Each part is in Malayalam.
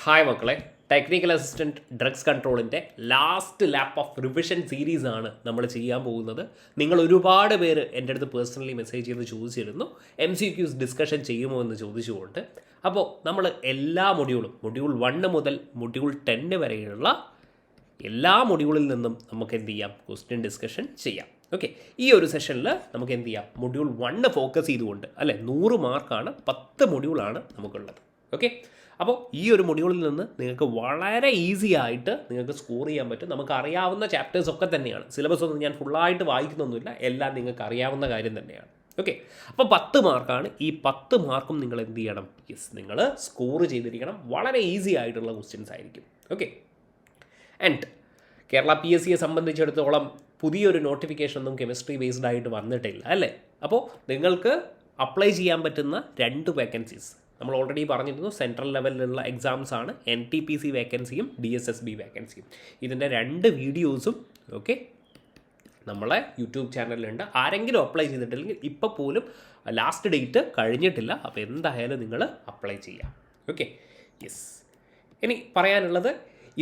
ഹായ് മക്കളെ, ടെക്നിക്കൽ അസിസ്റ്റൻറ്റ് ഡ്രഗ്സ് കൺട്രോളിൻ്റെ last lap of revision series ആണ് നമ്മൾ ചെയ്യാൻ പോകുന്നത്. നിങ്ങൾ ഒരുപാട് പേര് എൻ്റെ അടുത്ത് പേഴ്സണലി മെസ്സേജ് ചെയ്ത് ചോദിച്ചിരുന്നു MCQs ഡിസ്കഷൻ ചെയ്യുമോ എന്ന് ചോദിച്ചുകൊണ്ട്. അപ്പോൾ നമ്മൾ എല്ലാ മൊഡ്യൂൾ 1 മുതൽ മൊഡ്യൂൾ 10 വരെയുള്ള എല്ലാ മൊഡ്യൂളിൽ നിന്നും നമുക്ക് എന്ത് ചെയ്യാം, ക്വസ്റ്റ്യൻ ഡിസ്കഷൻ ചെയ്യാം. ഓക്കെ, ഈ ഒരു സെഷനിൽ നമുക്ക് എന്ത് ചെയ്യാം, മൊഡ്യൂൾ 1 ഫോക്കസ് ചെയ്തുകൊണ്ട് 100 മാർക്കാണ്, 10 മൊഡ്യൂളാണ് നമുക്കുള്ളത്. ഓക്കെ, അപ്പോൾ ഈ ഒരു മൊഡ്യൂളിൽ നിന്ന് നിങ്ങൾക്ക് വളരെ ഈസി ആയിട്ട് നിങ്ങൾക്ക് സ്കോർ ചെയ്യാൻ പറ്റും. നമുക്ക് അറിയാവുന്ന ചാപ്റ്റേഴ്സ് ഒക്കെ തന്നെയാണ്. സിലബസ് ഒന്നും ഞാൻ ഫുള്ളായിട്ട് വായിക്കുന്നൊന്നുമില്ല, എല്ലാം നിങ്ങൾക്ക് അറിയാവുന്ന കാര്യം തന്നെയാണ്. ഓക്കെ, അപ്പോൾ 10 മാർക്കാണ്. ഈ 10 മാർക്കും നിങ്ങൾ എന്ത് ചെയ്യണം, നിങ്ങൾ സ്കോർ ചെയ്തിരിക്കണം. വളരെ ഈസി ആയിട്ടുള്ള ക്വസ്റ്റ്യൻസ് ആയിരിക്കും. ഓക്കെ, ആൻഡ് കേരള PSCയെ സംബന്ധിച്ചിടത്തോളം പുതിയൊരു നോട്ടിഫിക്കേഷനൊന്നും കെമിസ്ട്രി ബേസ്ഡ് ആയിട്ട് വന്നിട്ടില്ല അല്ലേ. അപ്പോൾ നിങ്ങൾക്ക് അപ്ലൈ ചെയ്യാൻ പറ്റുന്ന 2 വേക്കൻസീസ് നമ്മൾ ഓൾറെഡി പറഞ്ഞിരുന്നു. സെൻട്രൽ ലെവലിലുള്ള എക്സാംസ് ആണ് NTPC വേക്കൻസിയും DSSB വേക്കൻസിയും. ഇതിൻ്റെ 2 വീഡിയോസും ഓക്കെ നമ്മളെ യൂട്യൂബ് ചാനലിലുണ്ട്. ആരെങ്കിലും അപ്ലൈ ചെയ്തിട്ടില്ലെങ്കിൽ ഇപ്പോൾ പോലും ലാസ്റ്റ് ഡേറ്റ് കഴിഞ്ഞിട്ടില്ല. അപ്പോൾ എന്തായാലും നിങ്ങൾ അപ്ലൈ ചെയ്യാം. Okay, yes. ഇനി പറയാനുള്ളത്,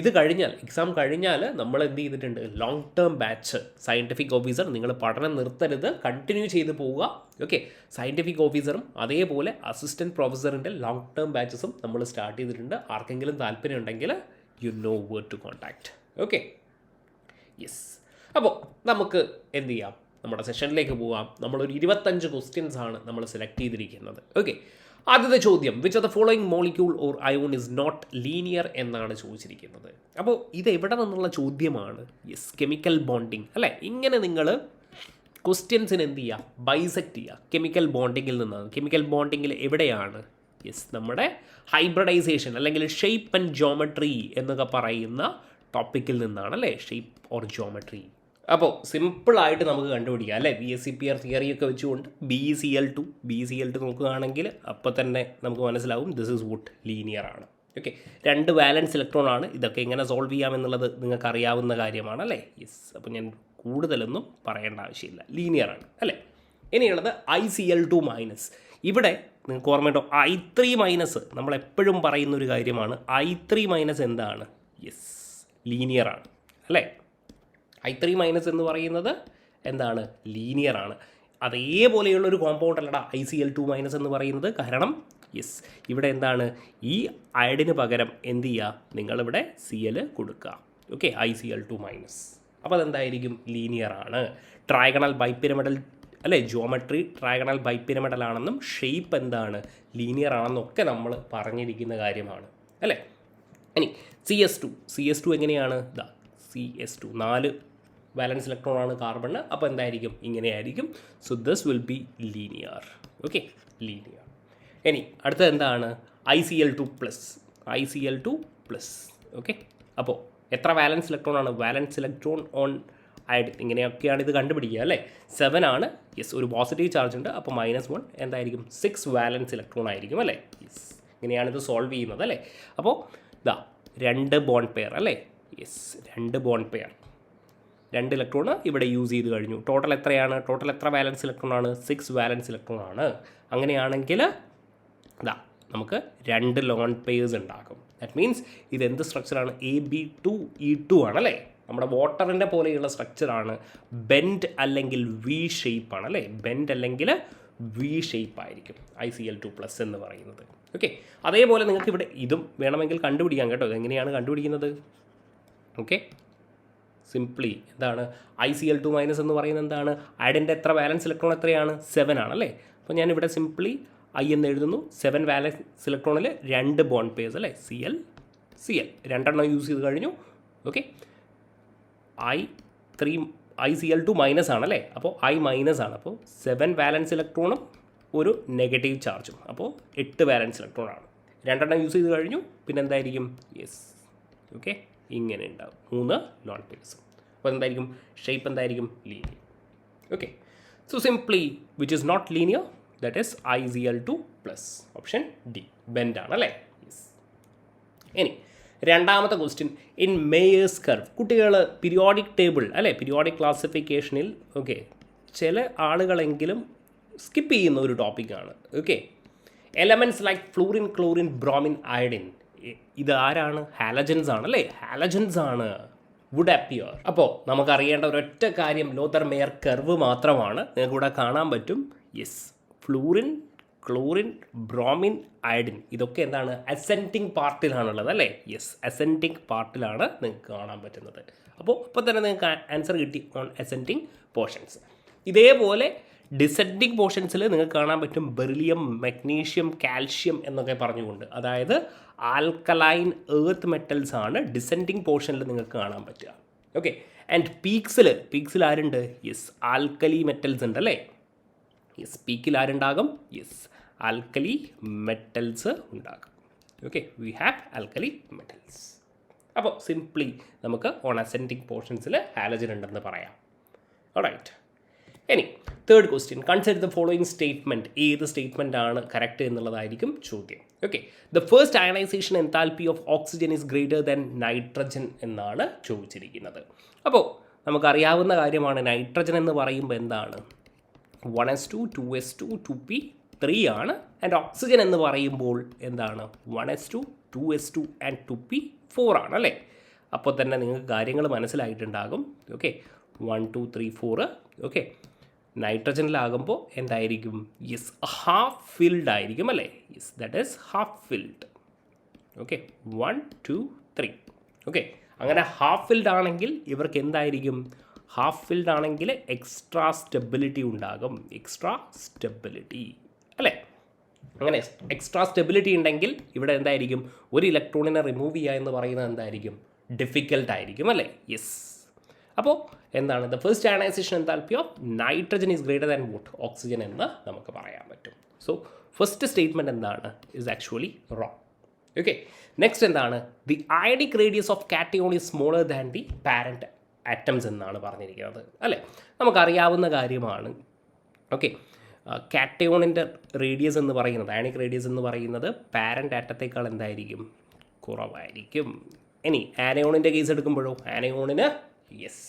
ഇത് കഴിഞ്ഞാൽ, എക്സാം കഴിഞ്ഞാൽ നമ്മൾ എന്ത് ചെയ്തിട്ടുണ്ട്, long term batch scientific officer, നിങ്ങൾ പഠനം നിർത്തരുത്, കണ്ടിന്യൂ ചെയ്ത് പോവുക. ഓക്കെ, സയൻറ്റിഫിക് ഓഫീസറും അതേപോലെ അസിസ്റ്റൻറ്റ് പ്രൊഫസറിൻ്റെ ലോങ് ടേം ബാച്ചസും നമ്മൾ സ്റ്റാർട്ട് ചെയ്തിട്ടുണ്ട്. ആർക്കെങ്കിലും താല്പര്യം ഉണ്ടെങ്കിൽ you know where to contact. Okay, yes. അപ്പോൾ നമുക്ക് എന്ത് ചെയ്യാം, നമ്മുടെ സെഷനിലേക്ക് പോകാം. നമ്മളൊരു 25 ക്വസ്റ്റ്യൻസ് ആണ് നമ്മൾ സെലക്ട് ചെയ്തിരിക്കുന്നത്. ഓക്കെ, ആദ്യത്തെ ചോദ്യം, which of the following molecule or ion is not linear എന്നാണ് ചോദിച്ചിരിക്കുന്നത്. അപ്പോൾ ഇത് എവിടെ നിന്നുള്ള ചോദ്യമാണ്? യെസ്, കെമിക്കൽ ബോണ്ടിങ് അല്ലേ. ഇങ്ങനെ നിങ്ങൾ ക്വസ്റ്റ്യൻസിന് എന്ത് ചെയ്യുക, ബൈസെക്റ്റ് ചെയ്യുക. കെമിക്കൽ ബോണ്ടിങ്ങിൽ നിന്നാണ്. കെമിക്കൽ ബോണ്ടിങ്ങിൽ എവിടെയാണ്? യെസ്, നമ്മുടെ ഹൈബ്രിഡൈസേഷൻ അല്ലെങ്കിൽ ഷേപ്പ് ആൻഡ് ജോമെട്രി എന്നൊക്കെ പറയുന്ന ടോപ്പിക്കിൽ നിന്നാണ് അല്ലേ, ഷേപ്പ് ഓർ ജോമെട്രി. അപ്പോൾ സിമ്പിളായിട്ട് നമുക്ക് കണ്ടുപിടിക്കാം അല്ലേ, VSCPR തിയറിയൊക്കെ വെച്ചുകൊണ്ട് BeCl2 നോക്കുകയാണെങ്കിൽ അപ്പോൾ തന്നെ നമുക്ക് മനസ്സിലാവും ദിസ് ഈസ് വോട്ട് ലീനിയർ ആണ്. ഓക്കെ, 2 വാലൻസ് ഇലക്ട്രോൺ ആണ്. ഇതൊക്കെ എങ്ങനെ സോൾവ് ചെയ്യാമെന്നുള്ളത് നിങ്ങൾക്ക് അറിയാവുന്ന കാര്യമാണ് അല്ലേ. യെസ്, അപ്പോൾ ഞാൻ കൂടുതലൊന്നും പറയേണ്ട ആവശ്യമില്ല, ലീനിയർ ആണ് അല്ലേ. ഇനിയുള്ളത് ICl2-. ഇവിടെ നിങ്ങൾക്ക് ഓർമ്മയുണ്ടോ, I3- നമ്മളെപ്പോഴും പറയുന്നൊരു കാര്യമാണ്. I3- എന്താണ്? യെസ്, ലീനിയർ ആണ് അല്ലേ. I3- എന്ന് പറയുന്നത് എന്താണ്, ലീനിയർ ആണ്. അതേപോലെയുള്ളൊരു കോമ്പൗണ്ട് അല്ലടാ ICl2- എന്ന് പറയുന്നത്. കാരണം യെസ്, ഇവിടെ എന്താണ്, ഈ അയഡിന് പകരം എന്ത് ചെയ്യുക, നിങ്ങളിവിടെ Cl കൊടുക്കുക. Okay, ICl2-. അപ്പോൾ അതെന്തായിരിക്കും, ലീനിയർ ആണ്. ട്രയഗണൽ ബൈപിരമിഡൽ അല്ലേ, ജോമെട്രി ട്രയഗണൽ ബൈപിരമിഡൽ ആണെന്നും ഷേപ്പ് എന്താണ്, ലീനിയർ ആണെന്നൊക്കെ നമ്മൾ പറഞ്ഞിരിക്കുന്ന കാര്യമാണ് അല്ലേ. ഇനി CS2 എങ്ങനെയാണ്, CS2 4 വാലൻസ് ഇലക്ട്രോൺ ആണ് കാർബണ്. അപ്പോൾ എന്തായിരിക്കും, ഇങ്ങനെയായിരിക്കും. So this will B linear. Okay, linear. ഇനി അടുത്തത് എന്താണ്, ICl2+. ഓക്കെ, അപ്പോൾ എത്ര വാലൻസ് ഇലക്ട്രോൺ ആണ്, വാലൻസ് ഇലക്ട്രോൺ ഓൺ അയഡ്, ഇങ്ങനെയൊക്കെയാണ് ഇത് കണ്ടുപിടിക്കുക അല്ലേ. 7 ആണ്. യെസ്, ഒരു പോസിറ്റീവ് ചാർജ് ഉണ്ട്. അപ്പോൾ -1 എന്തായിരിക്കും, 6 വാലൻസ് ഇലക്ട്രോൺ ആയിരിക്കും അല്ലേ. യെസ്, ഇങ്ങനെയാണിത് സോൾവ് ചെയ്യുന്നത് അല്ലേ. അപ്പോൾ 2 ബോണ്ട് പെയർ അല്ലേ. യെസ്, 2 ബോണ്ട് പെയർ, 2 ഇലക്ട്രോൺ ഇവിടെ യൂസ് ചെയ്ത് കഴിഞ്ഞു. ടോട്ടൽ എത്രയാണ്, ടോട്ടൽ എത്ര വാലൻസ് ഇലക്ട്രോൺ ആണ്, 6 വാലൻസ് ഇലക്ട്രോൺ ആണ്. അങ്ങനെയാണെങ്കിൽ നമുക്ക് 2 ലോൺ പെയേഴ്സ് ഉണ്ടാക്കും. ദാറ്റ് മീൻസ് ഇതെന്ത് സ്ട്രക്ചറാണ്, AB2E2 ആണല്ലേ. നമ്മുടെ വാട്ടറിൻ്റെ പോലെയുള്ള സ്ട്രക്ചറാണ്. ബെൻഡ് അല്ലെങ്കിൽ V ഷേപ്പ് ആണ് അല്ലേ. ബെൻഡ് അല്ലെങ്കിൽ V ഷേപ്പ് ആയിരിക്കും ICl2+ എന്ന് പറയുന്നത്. ഓക്കെ, അതേപോലെ നിങ്ങൾക്ക് ഇവിടെ ഇതും വേണമെങ്കിൽ കണ്ടുപിടിക്കാം കേട്ടോ. ഇതെങ്ങനെയാണ് കണ്ടുപിടിക്കുന്നത്? ഓക്കെ, സിംപ്ലി എന്താണ്, ICl2- എന്ന് പറയുന്നത് എന്താണ്, അയഡിൻ്റെ എത്ര വാലൻസ് ഇലക്ട്രോൺ എത്രയാണ്, 7 ആണല്ലേ. അപ്പോൾ ഞാനിവിടെ സിംപ്ലി I എന്ന് എഴുതുന്നു. 7 വാലൻസ് ഇലക്ട്രോണിൽ 2 ബോണ്ട് പേഴ്സ് അല്ലേ, Cl 2 യൂസ് ചെയ്ത് കഴിഞ്ഞു. ഓക്കെ, ICl2- ആണല്ലേ. അപ്പോൾ I- ആണ്. അപ്പോൾ 7 വാലൻസ് ഇലക്ട്രോണും ഒരു നെഗറ്റീവ് ചാർജും, അപ്പോൾ 8 വാലൻസ് ഇലക്ട്രോൺ ആണ്. 2 യൂസ് ചെയ്ത് കഴിഞ്ഞു. പിന്നെ എന്തായിരിക്കും, യെസ്, ഓക്കെ, ഇങ്ങനെ ഉണ്ടാവും 3 ലോൺ പെയർസ്. അപ്പോൾ എന്തായിരിക്കും, ഷേപ്പ് എന്തായിരിക്കും, linear. Okay, so simply which is not linear, that is ICl2+. Option D, bent ആണ് അല്ലേ. യെസ്. ഇനി രണ്ടാമത്തെ ക്വസ്റ്റ്യൻ, ഇൻ മേയേഴ്സ് കർവ്. കുട്ടികൾ പീരിയോഡിക് ടേബിൾ അല്ലേ, പീരിയോഡിക് ക്ലാസിഫിക്കേഷനിൽ ഓക്കെ ചില ആളുകളെങ്കിലും സ്കിപ്പ് ചെയ്യുന്ന ഒരു ടോപ്പിക്കാണ്. Okay, elements like fluorine, chlorine, bromine, iodine ഇത് ആരാണ്? ഹാലജൻസ് ആണ് അല്ലേ? ഹാലജൻസ് ആണ് വുഡ് അപ്പിയർ. അപ്പോൾ നമുക്കറിയേണ്ട ഒരൊറ്റ കാര്യം ലോതർ മേയർ കർവ് മാത്രമാണ്. നിങ്ങൾക്ക് ഇവിടെ കാണാൻ പറ്റും. Yes, fluorine, chlorine, bromine, iodine ഇതൊക്കെ എന്താണ്? അസെൻഡിങ് പാർട്ടിലാണുള്ളത് അല്ലേ? യെസ്, അസെൻഡിങ് പാർട്ടിലാണ് നിങ്ങൾക്ക് കാണാൻ പറ്റുന്നത്. അപ്പോൾ തന്നെ നിങ്ങൾക്ക് ആൻസർ കിട്ടി ഓൺ അസെൻഡിങ് പോർഷൻസ്. ഇതേപോലെ ഡിസെൻഡിങ് പോർഷൻസിൽ നിങ്ങൾക്ക് കാണാൻ പറ്റും ബെറിലിയം, മെഗ്നീഷ്യം, കാൽഷ്യം എന്നൊക്കെ പറഞ്ഞുകൊണ്ട്. അതായത് ആൽക്കലൈൻ എർത്ത് മെറ്റൽസ് ആണ് ഡിസെൻഡിങ് പോർഷനിൽ നിങ്ങൾക്ക് കാണാൻ പറ്റുക. ഓക്കെ, ആൻഡ് പീക്സിൽ ആരുണ്ട്? യെസ്, ആൽക്കലി മെറ്റൽസ് ഉണ്ട് അല്ലേ? യെസ്, പീക്കിൽ ആരുണ്ടാകും? യെസ്, ആൽക്കലി മെറ്റൽസ് ഉണ്ടാകും. Okay, we have alkali metals. അപ്പോൾ സിംപ്ലി നമുക്ക് ഓൺ അസെൻഡിങ് പോർഷൻസിൽ ഹാലജൻ ഉണ്ടെന്ന് പറയാം. ഓൾറൈറ്റ്, ഇനി third question, consider the following statement. ഏത് സ്റ്റേറ്റ്മെൻ്റ് ആണ് കറക്റ്റ് എന്നുള്ളതായിരിക്കും ചോദ്യം. Okay, the first ionisation enthalpy of oxygen is greater than nitrogen എന്നാണ് ചോദിച്ചിരിക്കുന്നത്. അപ്പോൾ നമുക്കറിയാവുന്ന കാര്യമാണ്, നൈട്രജൻ എന്ന് പറയുമ്പോൾ എന്താണ്? 1s2, 2s2, 2p3 ആണ്. ആൻഡ് ഓക്സിജൻ എന്ന് പറയുമ്പോൾ എന്താണ്? 1s2, 2s2 ആൻഡ് 2p4 ആണ് അല്ലേ? അപ്പോൾ തന്നെ നിങ്ങൾക്ക് കാര്യങ്ങൾ മനസ്സിലായിട്ടുണ്ടാകും. ഓക്കെ, 1 2 3 4. ഓക്കെ, നൈട്രജനിലാകുമ്പോൾ എന്തായിരിക്കും? യെസ്, ഹാഫ് ഫിൽഡ് ആയിരിക്കും അല്ലേ? Yes, that is half filled. Okay, 1 2 3. Okay, അങ്ങനെ ഹാഫ് ഫിൽഡ് ആണെങ്കിൽ ഇവർക്ക് എന്തായിരിക്കും? ഹാഫ് ഫിൽഡ് ആണെങ്കിൽ എക്സ്ട്രാ സ്റ്റെബിലിറ്റി ഉണ്ടാകും. എക്സ്ട്രാ സ്റ്റെബിലിറ്റി അല്ലേ? അങ്ങനെ എക്സ്ട്രാ സ്റ്റെബിലിറ്റി ഉണ്ടെങ്കിൽ ഇവിടെ എന്തായിരിക്കും? ഒരു ഇലക്ട്രോണിനെ റിമൂവ് ചെയ്യുക എന്ന് പറയുന്നത് എന്തായിരിക്കും? ഡിഫിക്കൽട്ടായിരിക്കും അല്ലേ? യെസ്. അപ്പോൾ എന്താണ്? The first ionisation enthalpy of nitrogen is greater than what? Oxygen എന്ന് നമുക്ക് പറയാൻ പറ്റും. സോ ഫസ്റ്റ് സ്റ്റേറ്റ്മെൻറ്റ് എന്താണ്? Is actually wrong. Okay, next എന്താണ്? The ionic radius of cation is smaller than the parent atoms എന്നാണ് പറഞ്ഞിരിക്കുന്നത് അല്ലേ? നമുക്കറിയാവുന്ന കാര്യമാണ്. ഓക്കെ, കാറ്റയോണിൻ്റെ റേഡിയസ് എന്ന് പറയുന്നത്, അയണിക് റേഡിയസ് എന്ന് പറയുന്നത് പാരൻ്റ് ആറ്റത്തേക്കാൾ എന്തായിരിക്കും? കുറവായിരിക്കും. ഇനി ആനയോണിൻ്റെ കേസ് എടുക്കുമ്പോഴോ, ആനയോണിന് യെസ്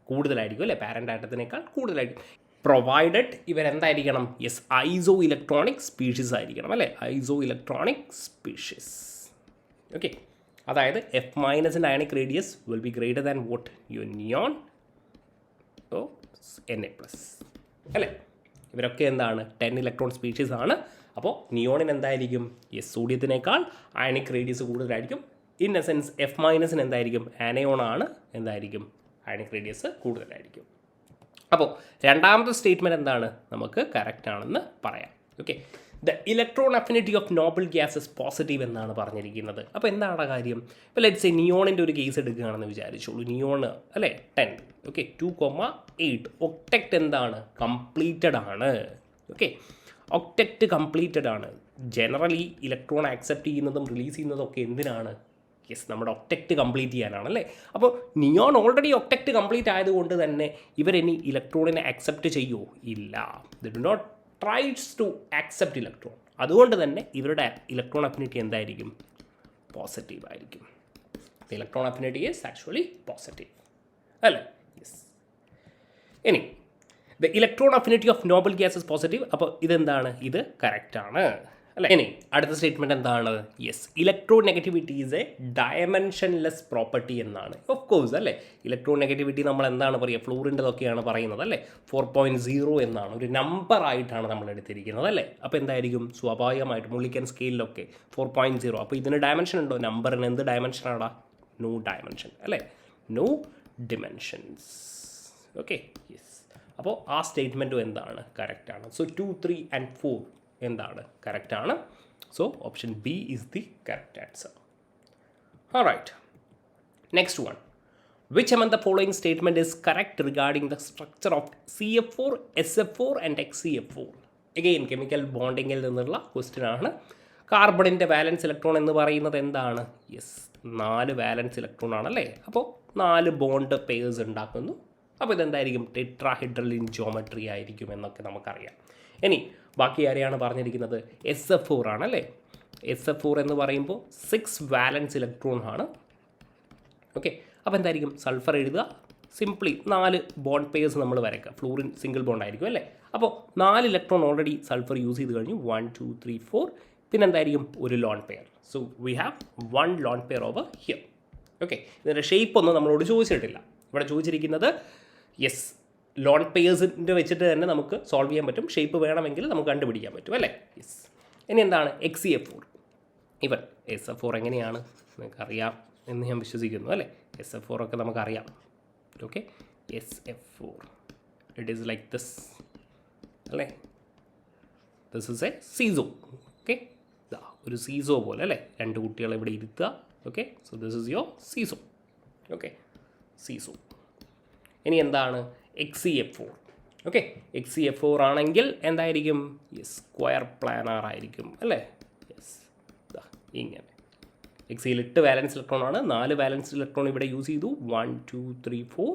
കൂടുതലായിരിക്കും അല്ലേ? പാരൻ്റ് ആറ്റത്തിനേക്കാൾ കൂടുതലായിരിക്കും. പ്രൊവൈഡഡ് ഇവരെന്തായിരിക്കണം? യെസ്, ഐസോ ഇലക്ട്രോണിക് സ്പീഷീസ് ആയിരിക്കണം അല്ലേ? Iso electronic species. ഓക്കെ, അതായത് എഫ് മൈനസിൻ്റെ ionic radius will be greater than what? യു നിയോൺ ഓ Na+ അല്ലേ? ഇവരൊക്കെ എന്താണ്? 10 ഇലക്ട്രോൺ സ്പീഷീസ് ആണ്. അപ്പോൾ നിയോണിന് എന്തായിരിക്കും? യെസ്, സോഡിയത്തിനേക്കാൾ അയണിക് റേഡിയസ് കൂടുതലായിരിക്കും. ഇൻ എ സെൻസ് എഫ് മൈനസിന് എന്തായിരിക്കും? ആനയോൺ ആണ് എന്തായിരിക്കും? അയണിക് റേഡിയസ് കൂടുതലായിരിക്കും. അപ്പോൾ രണ്ടാമത്തെ സ്റ്റേറ്റ്മെൻറ്റ് എന്താണ്? നമുക്ക് കറക്റ്റ് ആണെന്ന് പറയാം. Okay, the electron affinity of noble gases positive എന്നാണ് പറഞ്ഞിരിക്കുന്നത്. അപ്പോൾ എന്താണ് കാര്യം? ഇപ്പോൾ ലെറ്റ്സ് സേ നിയോണിൻ്റെ ഒരു കേസ് എടുക്കുകയാണെന്ന് വിചാരിച്ചോളൂ. നിയോൺ അല്ലേ 10. ഓക്കെ, 2,8. ഒക്ടെക്റ്റ് എന്താണ്? കംപ്ലീറ്റഡ് ആണ്. ഓക്കെ, ഒക്ടെക്റ്റ് കംപ്ലീറ്റഡ് ആണ്. ജനറലി ഇലക്ട്രോൺ ആക്സെപ്റ്റ് ചെയ്യുന്നതും റിലീസ് ചെയ്യുന്നതും ഒക്കെ എന്തിനാണ്? യെസ്, നമ്മുടെ ഒക്ടെക്റ്റ് കംപ്ലീറ്റ് ചെയ്യാനാണല്ലേ? അപ്പോൾ നിയോൺ ഓൾറെഡി ഒക്ടെക്റ്റ് കംപ്ലീറ്റ് ആയതുകൊണ്ട് തന്നെ ഇവരിനി ഇലക്ട്രോണിനെ അക്സെപ്റ്റ് ചെയ്യുമോ? ഇല്ല. They do not tries to accept electron. അതുകൊണ്ട് തന്നെ ഇവരുടെ ഇലക്ട്രോൺ അഫിനിറ്റി എന്തായിരിക്കും? പോസിറ്റീവ് ആയിരിക്കും. Electron affinity is actually positive അല്ലേ? യെസ്. ഇനി the electron affinity of noble gases positive. അപ്പോൾ ഇതെന്താണ്? ഇത് കറക്റ്റാണ് അല്ലേ? ഇനി അടുത്ത സ്റ്റേറ്റ്മെൻറ്റ് എന്താണ്? Yes, electronegativity is a dimensionless property എന്നാണ്. ഓഫ് കോഴ്സ് അല്ലേ? ഇലക്ട്രോ നെഗറ്റിവിറ്റി നമ്മൾ എന്താണ് പറയുക? ഫ്ലൂറിൻ്റെതൊക്കെയാണ് പറയുന്നത് അല്ലേ? 4.0 എന്നാണ് ഒരു നമ്പർ ആയിട്ടാണ് നമ്മൾ എടുത്തിരിക്കുന്നത് അല്ലേ? അപ്പോൾ എന്തായിരിക്കും? സ്വാഭാവികമായിട്ട് മുള്ളിക്കൻ സ്കെയിലൊക്കെ 4.0. അപ്പോൾ ഇതിന് ഡയമെൻഷൻ ഉണ്ടോ? നമ്പറിന് എന്ത് ഡയമെൻഷനാണ്? നോ ഡയമെൻഷൻ അല്ലേ? No dimensions. Okay, yes. അപ്പോൾ ആ സ്റ്റേറ്റ്മെൻറ്റും എന്താണ്? കറക്റ്റാണ്. സോ 2, 3 ആൻഡ് 4 എന്താണ്? കറക്റ്റാണ്. So option B is the correct answer. Alright, next one. Which among the following statement is correct regarding the structure of CF4, SF4 and XCF4? Again, chemical ബോണ്ടിങ്ങിൽ നിന്നുള്ള ക്വസ്റ്റ്യൻ ആണ്. കാർബണിൻ്റെ വാലൻസ് ഇലക്ട്രോൺ എന്ന് പറയുന്നത് എന്താണ്? യെസ്, 4 വാലൻസ് ഇലക്ട്രോൺ ആണല്ലേ? അപ്പോൾ 4 ബോണ്ട് പെയേഴ്സ് ഉണ്ടാക്കുന്നു. അപ്പോൾ ഇതെന്തായിരിക്കും? ടെട്രാഹെഡ്രൽ ഇൻ ജോമെട്രി ആയിരിക്കും എന്നൊക്കെ നമുക്കറിയാം. ഇനി ബാക്കി ആരെയാണ് പറഞ്ഞിരിക്കുന്നത്? SF4 ആണല്ലേ? SF4 എന്ന് പറയുമ്പോൾ 6 വാലൻസ് ഇലക്ട്രോൺ ആണ്. ഓക്കെ, അപ്പോൾ എന്തായിരിക്കും? സൾഫർ എഴുതുക. സിംപ്ലി 4 ബോണ്ട് പെയേഴ്സ് നമ്മൾ വരയ്ക്കുക. ഫ്ലൂറിൻ സിംഗിൾ ബോണ്ട് ആയിരിക്കും അല്ലേ? അപ്പോൾ 4 ഇലക്ട്രോൺ ഓൾറെഡി സൾഫർ യൂസ് ചെയ്ത് കഴിഞ്ഞു. 1 2 3 4. പിന്നെന്തായിരിക്കും ഒരു lone pair. So we have 1 lone pair over here. Okay, ഇതിൻ്റെ ഷേപ്പ് ഒന്നും നമ്മളോട് ചോദിച്ചിട്ടില്ല. ഇവിടെ ചോദിച്ചിരിക്കുന്നത് യെസ് ലോൺ പെയേഴ്സിൻ്റെ വെച്ചിട്ട് തന്നെ നമുക്ക് സോൾവ് ചെയ്യാൻ പറ്റും. ഷേപ്പ് വേണമെങ്കിൽ നമുക്ക് കണ്ടുപിടിക്കാൻ പറ്റും അല്ലേ. യെസ്, ഇനി എന്താണ് XCF4. ഇവൻ SF4 എങ്ങനെയാണ് നിങ്ങൾക്കറിയാം എന്ന് ഞാൻ വിശ്വസിക്കുന്നു അല്ലേ. SF4 ഒക്കെ നമുക്കറിയാം. Okay, SF4 it is like this അല്ലേ. This is a seesaw. Okay, ഒരു സീസോ പോലെ അല്ലേ, 2 കുട്ടികളെ ഇവിടെ ഇരുത്തുക. Okay, so this is your seesaw. Okay, seesaw. ഇനി എന്താണ് XCF4. ഓക്കെ, XCF4 ആണെങ്കിൽ എന്തായിരിക്കും? യെസ്, സ്ക്വയർ പ്ലാനാർ ആയിരിക്കും അല്ലേ. യെസ്, ഇങ്ങനെ എക്സിയിൽ 8 വാലൻസ് ഇലക്ട്രോൺ ആണ്. 4 വാലൻസ് ഇലക്ട്രോൺ ഇവിടെ യൂസ് ചെയ്തു. 1 2 3 4.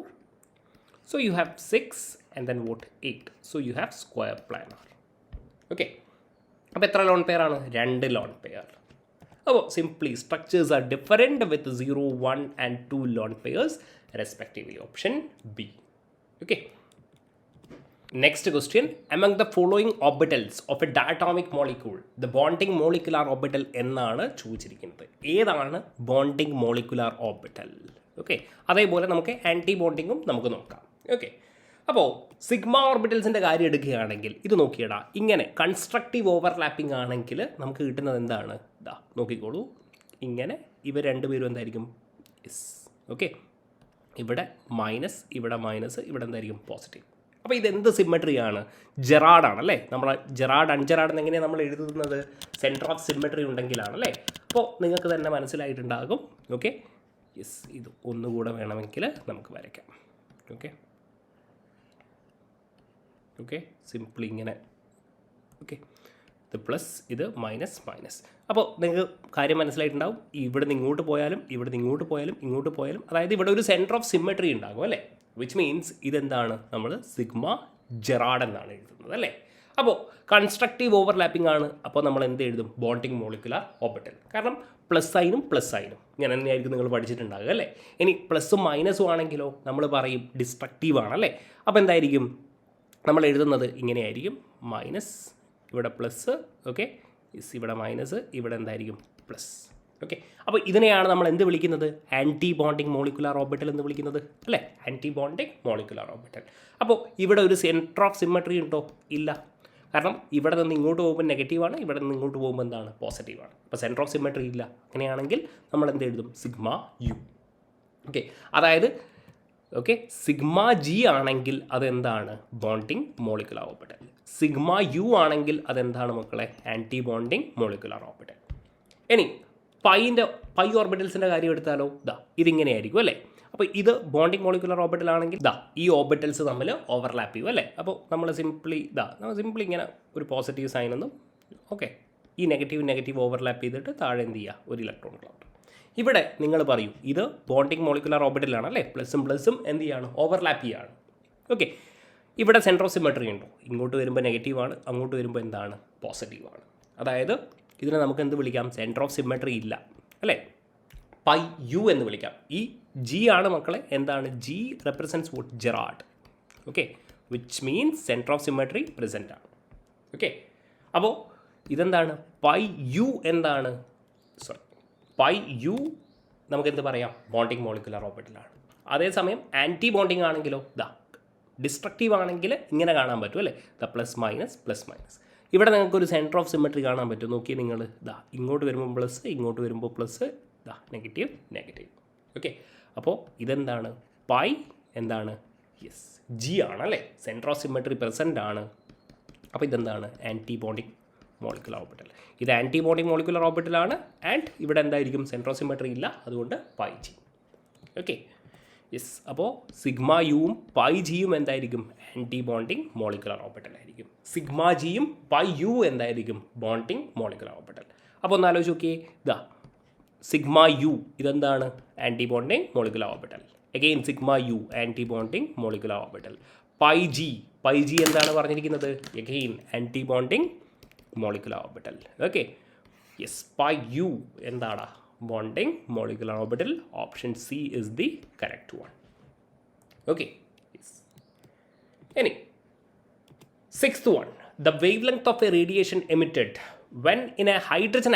So you have 6 and then what 8. So you have square planar. Okay, അപ്പോൾ എത്ര ലോൺ പെയർ ആണ്? 2 ലോൺ പെയർ. അപ്പോൾ simply structures are different with 0 1 and 2 lone pairs respectively. Option B. Okay, next question. among the following orbitals of a diatomic molecule the bonding molecular orbital എന്നാണ് ചോദിച്ചിരിക്കുന്നത്. ഏതാണ് ബോണ്ടിങ് മോളിക്കുലാർ ഓർബിറ്റൽ? ഓക്കെ, അതേപോലെ നമുക്ക് ആൻറ്റി ബോണ്ടിങ്ങും നമുക്ക് നോക്കാം. ഓക്കെ, അപ്പോൾ സിഗ്മ ഓർബിറ്റൽസിൻ്റെ കാര്യം എടുക്കുകയാണെങ്കിൽ ഇത് നോക്കിയടാ, ഇങ്ങനെ കൺസ്ട്രക്റ്റീവ് ഓവർലാപ്പിംഗ് ആണെങ്കിൽ നമുക്ക് കിട്ടുന്നത് എന്താണ്? ഇതാ നോക്കിക്കോളൂ, ഇങ്ങനെ ഇവർ രണ്ടുപേരും എന്തായിരിക്കും? യെസ്. ഓക്കെ, ഇവിടെ മൈനസ്, ഇവിടെ മൈനസ്, ഇവിടെ എന്തായിരിക്കും? പോസിറ്റീവ്. അപ്പോൾ ഇതെന്ത് സിമ്മട്രിയാണ്? ജെറാഡാണ് അല്ലേ. നമ്മൾ ജെറാഡ് അൺജെറാഡ് എന്നെങ്ങനെയാണ് നമ്മൾ എഴുതുന്നത്? സെൻറ്റർ ഓഫ് സിമ്മട്രി ഉണ്ടെങ്കിലാണല്ലേ. അപ്പോൾ നിങ്ങൾക്ക് തന്നെ മനസ്സിലായിട്ടുണ്ടാകും. ഓക്കെ, യെസ്, ഇത് ഒന്നുകൂടെ വേണമെങ്കിൽ നമുക്ക് വരയ്ക്കാം. ഓക്കെ ഓക്കെ സിംപ്ലി ഇങ്ങനെ. ഓക്കെ, ഇത് പ്ലസ്, ഇത് മൈനസ് മൈനസ്. അപ്പോൾ നിങ്ങൾക്ക് കാര്യം മനസ്സിലായിട്ടുണ്ടാവും. ഇവിടെ നിന്ന് ഇങ്ങോട്ട് പോയാലും ഇവിടെ നിന്ന് ഇങ്ങോട്ട് പോയാലും ഇങ്ങോട്ട് പോയാലും, അതായത് ഇവിടെ ഒരു സെൻറ്റർ ഓഫ് സിമ്മട്രി ഉണ്ടാകും അല്ലേ. വിച്ച് മീൻസ് ഇതെന്താണ്? നമ്മൾ സിഗ്മ ജെറാഡ് എന്നാണ് എഴുതുന്നത് അല്ലേ. അപ്പോൾ കൺസ്ട്രക്റ്റീവ് ഓവർലാപ്പിംഗ് ആണ്. അപ്പോൾ നമ്മൾ എന്ത് എഴുതും? Bonding molecular orbital. കാരണം പ്ലസ് സൈനും പ്ലസ് സൈനും ഇങ്ങനെ തന്നെയായിരിക്കും നിങ്ങൾ പഠിച്ചിട്ടുണ്ടാകുക അല്ലേ. ഇനി പ്ലസ്സും മൈനസും ആണെങ്കിലോ നമ്മൾ പറയും ഡിസ്ട്രക്റ്റീവ് ആണല്ലേ. അപ്പോൾ എന്തായിരിക്കും നമ്മൾ എഴുതുന്നത്? ഇങ്ങനെയായിരിക്കും. മൈനസ്, ഇവിടെ പ്ലസ്. ഓക്കെ, ഇവിടെ മൈനസ്, ഇവിടെ എന്തായിരിക്കും? പ്ലസ്. ഓക്കെ, അപ്പോൾ ഇതിനെയാണ് നമ്മൾ എന്ത് വിളിക്കുന്നത്? ആൻറ്റി ബോണ്ടിങ് മോളിക്കുലാർ ഓർബിറ്റൽ എന്ന് വിളിക്കുന്നത് അല്ലേ. Antibonding molecular orbital. അപ്പോൾ ഇവിടെ ഒരു സെൻറ്റർ ഓഫ് സിമ്മട്രി ഉണ്ടോ? ഇല്ല. കാരണം ഇവിടെ നിന്ന് ഇങ്ങോട്ട് പോകുമ്പോൾ നെഗറ്റീവാണ്, ഇവിടെ നിന്ന് ഇങ്ങോട്ട് പോകുമ്പോൾ എന്താണ്? പോസിറ്റീവാണ്. അപ്പോൾ സെൻറ്റർ ഓഫ് സിമ്മട്രി ഇല്ല. അങ്ങനെയാണെങ്കിൽ നമ്മൾ എന്ത് എഴുതും? Sigma u. ഓക്കെ, അതായത് ഓക്കെ സിഗ്മ ജി ആണെങ്കിൽ അതെന്താണ്? Bonding molecular orbital. Sigma u ആണെങ്കിൽ അതെന്താണ് മക്കളെ? Antibonding molecular orbital. ഇനി പൈ ഓർബിറ്റൽസിൻ്റെ കാര്യം എടുത്താലോ, ഇതാ ഇതിങ്ങനെയായിരിക്കും അല്ലേ. അപ്പോൾ ഇത് ബോണ്ടിങ് മോളിക്കുലർ ഓർബിറ്റൽ ആണെങ്കിൽ ഇതാ ഈ ഓർബിറ്റൽസ് തമ്മിൽ ഓവർലാപ്പ് ചെയ്യും അല്ലേ. അപ്പോൾ നമ്മൾ സിംപ്ലി ഇങ്ങനെ ഒരു പോസിറ്റീവ് സൈൻ ഒന്നും. ഓക്കെ, ഈ നെഗറ്റീവ് ഓവർലാപ്പ് ചെയ്തിട്ട് താഴെ എന്ത് ചെയ്യുക? ഒരു ഇലക്ട്രോൺ ക്ലൗഡ്. ഇവിടെ നിങ്ങൾ പറയൂ ഇത് ബോണ്ടിങ് മോളിക്കുലർ ഓർബിറ്റലാണ് അല്ലേ. പ്ലസും എന്ത് ചെയ്യാണ്? ഓവർലാപ്പ് ചെയ്യാണ്. ഓക്കെ, ഇവിടെ സെൻറ്റർ ഓഫ് സിമ്മട്രി ഉണ്ടോ? ഇങ്ങോട്ട് വരുമ്പോൾ നെഗറ്റീവാണ്, അങ്ങോട്ട് വരുമ്പോൾ എന്താണ്? പോസിറ്റീവാണ്. അതായത് ഇതിനെ നമുക്ക് എന്ത് വിളിക്കാം? സെൻറ്റർ ഓഫ് സിമ്മട്രി ഇല്ല അല്ലേ. പൈ യു എന്ന് വിളിക്കാം. ഈ ജി ആണ് മക്കളെ എന്താണ്? G represents what? Gerade. Okay, which means centre of symmetry present ആണ്. ഓക്കെ, അപ്പോൾ ഇതെന്താണ്? പൈ യു എന്താണ്? പൈ യു നമുക്കെന്ത് പറയാം? ബോണ്ടിങ് മോളിക്കുലർ ഓർബിറ്റലാണ്. അതേസമയം ആൻറ്റി ബോണ്ടിങ് ആണെങ്കിലോ ഇതാ ഡിസ്ട്രക്റ്റീവ് ആണെങ്കിൽ ഇങ്ങനെ കാണാൻ പറ്റും അല്ലേ. The plus minus. ഇവിടെ നിങ്ങൾക്കൊരു സെൻറ്റർ ഓഫ് സിമ്മട്രി കാണാൻ പറ്റും. നോക്കിയാൽ നിങ്ങൾ ഇതാ ഇങ്ങോട്ട് വരുമ്പോൾ പ്ലസ്, ഇങ്ങോട്ട് വരുമ്പോൾ പ്ലസ്, ഇതാ നെഗറ്റീവ്. ഓക്കെ, അപ്പോൾ ഇതെന്താണ്? പൈ എന്താണ്? യെസ്, ജി ആണ് അല്ലേ. സെൻറ്റർ ഓഫ് സിമ്മട്രി പ്രസൻ്റ് ആണ്. അപ്പോൾ ഇതെന്താണ്? Antibonding molecular orbital. ഇത് ആൻറ്റി ബോണ്ടിങ് മോളിക്കുലർ ഓർബിറ്റലാണ്. ആൻഡ് ഇവിടെ എന്തായിരിക്കും? സെൻറ്റർ ഓഫ് സിമ്മട്രി ഇല്ല, അതുകൊണ്ട് പൈ ജി. Okay, yes. അപ്പോൾ സിഗ്മ യുവും പൈ ജിയും എന്തായിരിക്കും? ആൻറ്റി ബോണ്ടിങ് മോളിക്കുലർ ഓർബിറ്റൽ ആയിരിക്കും. സിഗ്മ ജിയും പൈ യു എന്തായിരിക്കും? Bonding molecular orbital. അപ്പോൾ ഒന്ന് ആലോചിച്ച് നോക്കിയേ, ഇതാ സിഗ്മ യു ഇതെന്താണ്? Antibonding molecular orbital. Again sigma u antibonding molecular orbital. Pi g എന്താണ് പറഞ്ഞിരിക്കുന്നത്? Again antibonding molecular orbital. Okay, yes. Pi u എന്താണ്? Bonding molecular orbital. Option C is the correct one. Okay, ഇനി 6th one. The wavelength of a radiation emitted when in a hydrogen